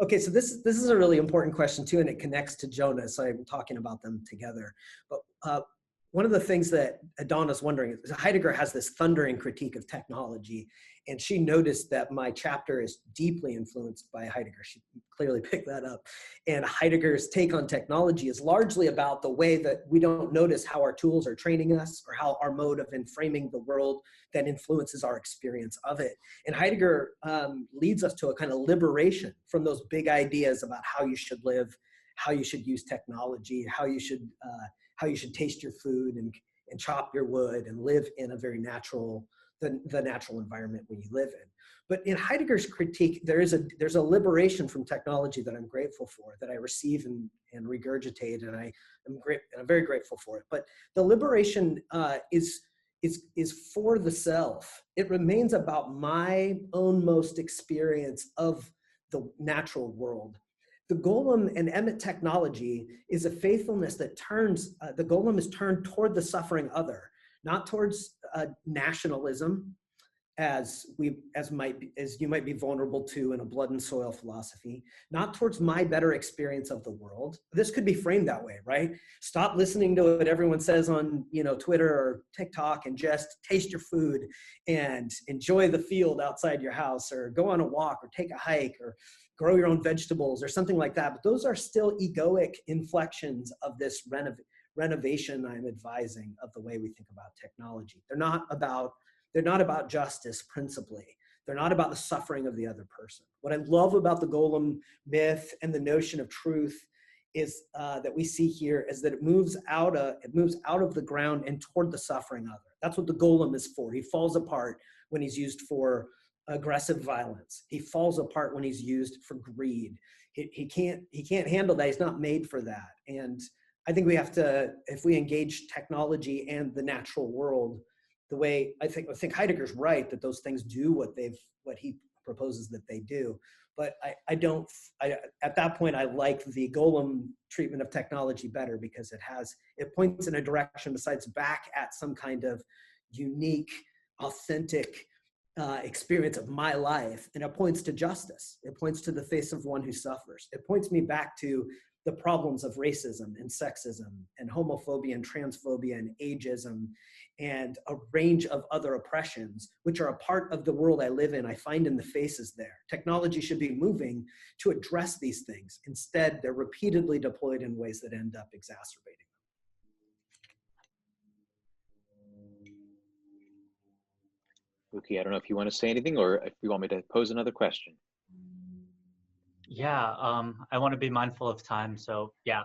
Okay, so this is a really important question too, and it connects to Jonah, so I'm talking about them together. But one of the things that Donna's wondering is Heidegger has this thundering critique of technology, and she noticed that my chapter is deeply influenced by Heidegger. She clearly picked that up. And Heidegger's take on technology is largely about the way that we don't notice how our tools are training us or how our mode of framing the world that influences our experience of it. And Heidegger leads us to a kind of liberation from those big ideas about how you should live, how you should use technology, how you should taste your food and chop your wood and live in a very natural, the natural environment we live in. But in Heidegger's critique, there's a liberation from technology that I'm grateful for, that I receive and regurgitate, and I'm very grateful for it. But the liberation is for the self. It remains about my own most experience of the natural world. The Golem and Emmett technology is a faithfulness that turns, the Golem is turned toward the suffering other, not towards nationalism, as you might be vulnerable to in a blood and soil philosophy, not towards my better experience of the world. This could be framed that way, right? Stop listening to what everyone says on Twitter or TikTok and just taste your food and enjoy the field outside your house, or go on a walk or take a hike or grow your own vegetables or something like that. But those are still egoic inflections of this renovation I'm advising of the way we think about technology. They're not about justice principally. They're not about the suffering of the other person. What I love about the Golem myth and the notion of truth is that we see here is that it moves out of the ground and toward the suffering other. That's what the Golem is for. He falls apart when he's used for aggressive violence. He falls apart when he's used for greed. He can't handle that. He's not made for that. And I think we have to, if we engage technology and the natural world, the way I think Heidegger's right that those things do what he proposes that they do. But at that point, I like the Golem treatment of technology better, because it points in a direction besides back at some kind of unique, authentic experience of my life, and it points to justice. It points to the face of one who suffers. It points me back to the problems of racism and sexism and homophobia and transphobia and ageism and a range of other oppressions, which are a part of the world I live in. I find in the faces there. Technology should be moving to address these things. Instead, they're repeatedly deployed in ways that end up exacerbating them. Luki, I don't know if you want to say anything or if you want me to pose another question. Yeah, I want to be mindful of time. So yeah,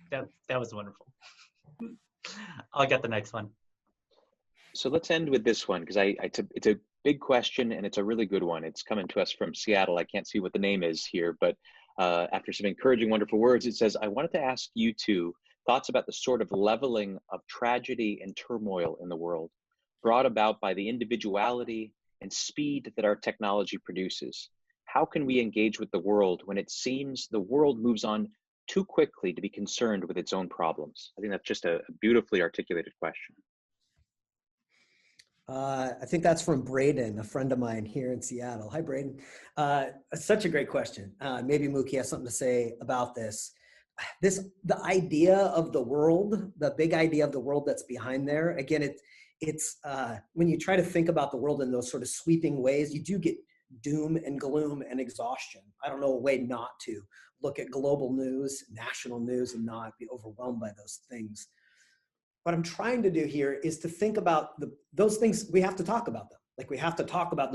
that was wonderful. I'll get the next one. So let's end with this one, because it's a big question and it's a really good one. It's coming to us from Seattle. I can't see what the name is here, but after some encouraging, wonderful words, it says, I wanted to ask you two thoughts about the sort of leveling of tragedy and turmoil in the world, brought about by the individuality and speed that our technology produces. How can we engage with the world when it seems the world moves on too quickly to be concerned with its own problems? I think that's just a beautifully articulated question. I think that's from Braden, a friend of mine here in Seattle. Hi, Braden. Such a great question. Maybe Mookie has something to say about this. The idea of the world, the big idea of the world that's behind there. Again, it's when you try to think about the world in those sort of sweeping ways, you do get doom and gloom and exhaustion. I don't know a way not to look at global news, national news, and not be overwhelmed by those things. What I'm trying to do here is to think about those things. We have to talk about them. Like we have to talk about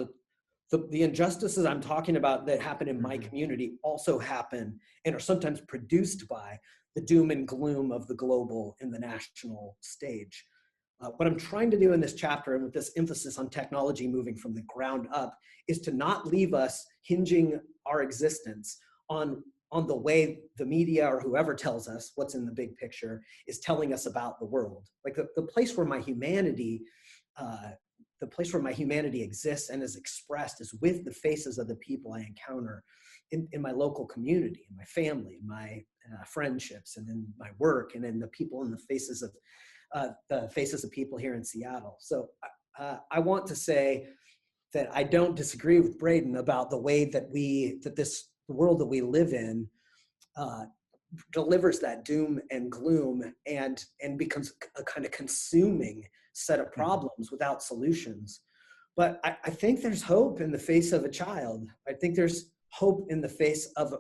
the injustices I'm talking about that happen in my community also happen and are sometimes produced by the doom and gloom of the global and the national stage. What I'm trying to do in this chapter, and with this emphasis on technology moving from the ground up, is to not leave us hinging our existence on the way the media or whoever tells us what's in the big picture is telling us about the world. Like the place where my humanity, exists and is expressed is with the faces of the people I encounter in my local community, in my family, in my friendships, and in my work, and in the people in the faces of people here in Seattle. So I want to say that I don't disagree with Braden about the way that this world that we live in delivers that doom and gloom and becomes a kind of consuming set of problems without solutions. But I think there's hope in the face of a child. I think there's hope in the face of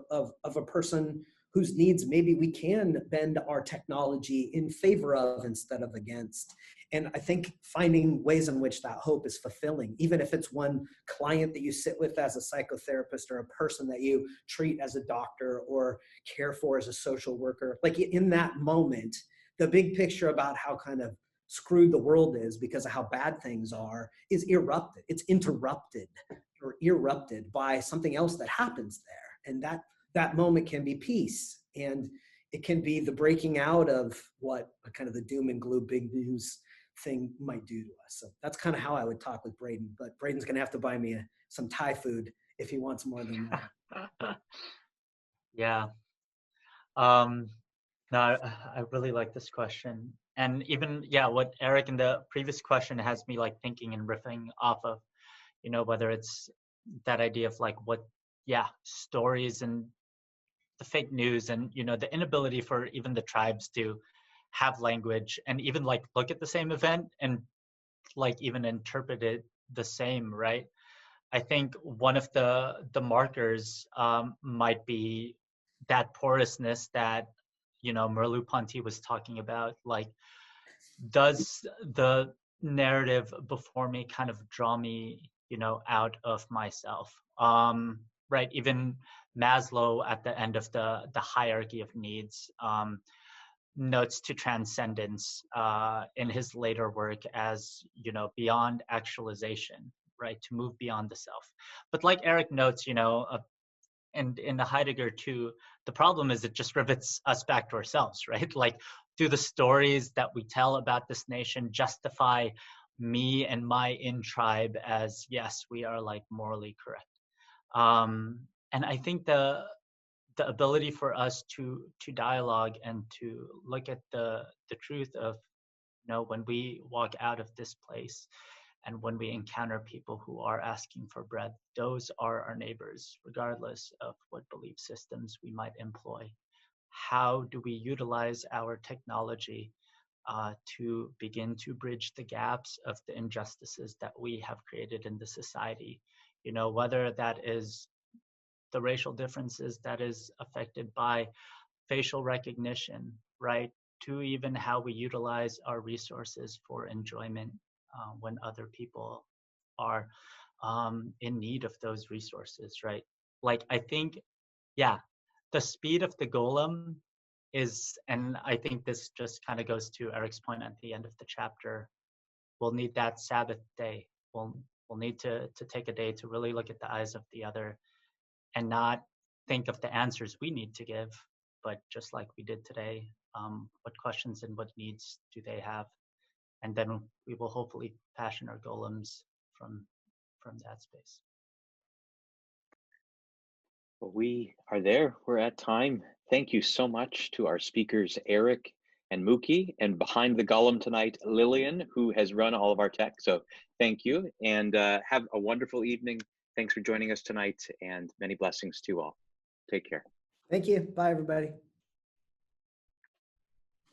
a person whose needs maybe we can bend our technology in favor of instead of against. And I think finding ways in which that hope is fulfilling, even if it's one client that you sit with as a psychotherapist or a person that you treat as a doctor or care for as a social worker, like in that moment, the big picture about how kind of screwed the world is because of how bad things are is erupted. It's interrupted or erupted by something else that happens there. And that moment can be peace. And it can be the breaking out of what kind of the doom and gloom big news thing might do to us. So that's kind of how I would talk with Braden. But Braden's going to have to buy me some Thai food if he wants more than that. Yeah. No, I really like this question. And even, yeah, what Eric in the previous question has me like thinking and riffing off of, whether it's that idea of like stories and the fake news and, the inability for even the tribes to have language and even like look at the same event and like even interpret it the same, right? I think one of the markers might be that porousness that Merleau-Ponty was talking about. Like, does the narrative before me kind of draw me, out of myself? Right. Even Maslow at the end of the hierarchy of needs notes to transcendence in his later work as, beyond actualization, right? To move beyond the self. But like Eric notes, and in the Heidegger too, the problem is it just rivets us back to ourselves, right? Like, do the stories that we tell about this nation justify me and my in-tribe as, yes, we are like morally correct? And I think the ability for us to dialogue and to look at the truth of, when we walk out of this place and when we encounter people who are asking for bread, those are our neighbors, regardless of what belief systems we might employ. How do we utilize our technology to begin to bridge the gaps of the injustices that we have created in the society? Whether that is the racial differences that is affected by facial recognition, right? To even how we utilize our resources for enjoyment when other people are in need of those resources, right? Like, I think, yeah, the speed of the golem is, and I think this just kind of goes to Eric's point at the end of the chapter, we'll need that Sabbath day. We'll need to take a day to really look at the eyes of the other and not think of the answers we need to give, but just like we did today, what questions and what needs do they have? And then we will hopefully passion our golems from that space. Well, we are there. We're at time. Thank you so much to our speakers, Eric and Mookie, and behind the Golem tonight, Lillian, who has run all of our tech. So thank you, and have a wonderful evening. Thanks for joining us tonight, and many blessings to you all. Take care. Thank you. Bye, everybody.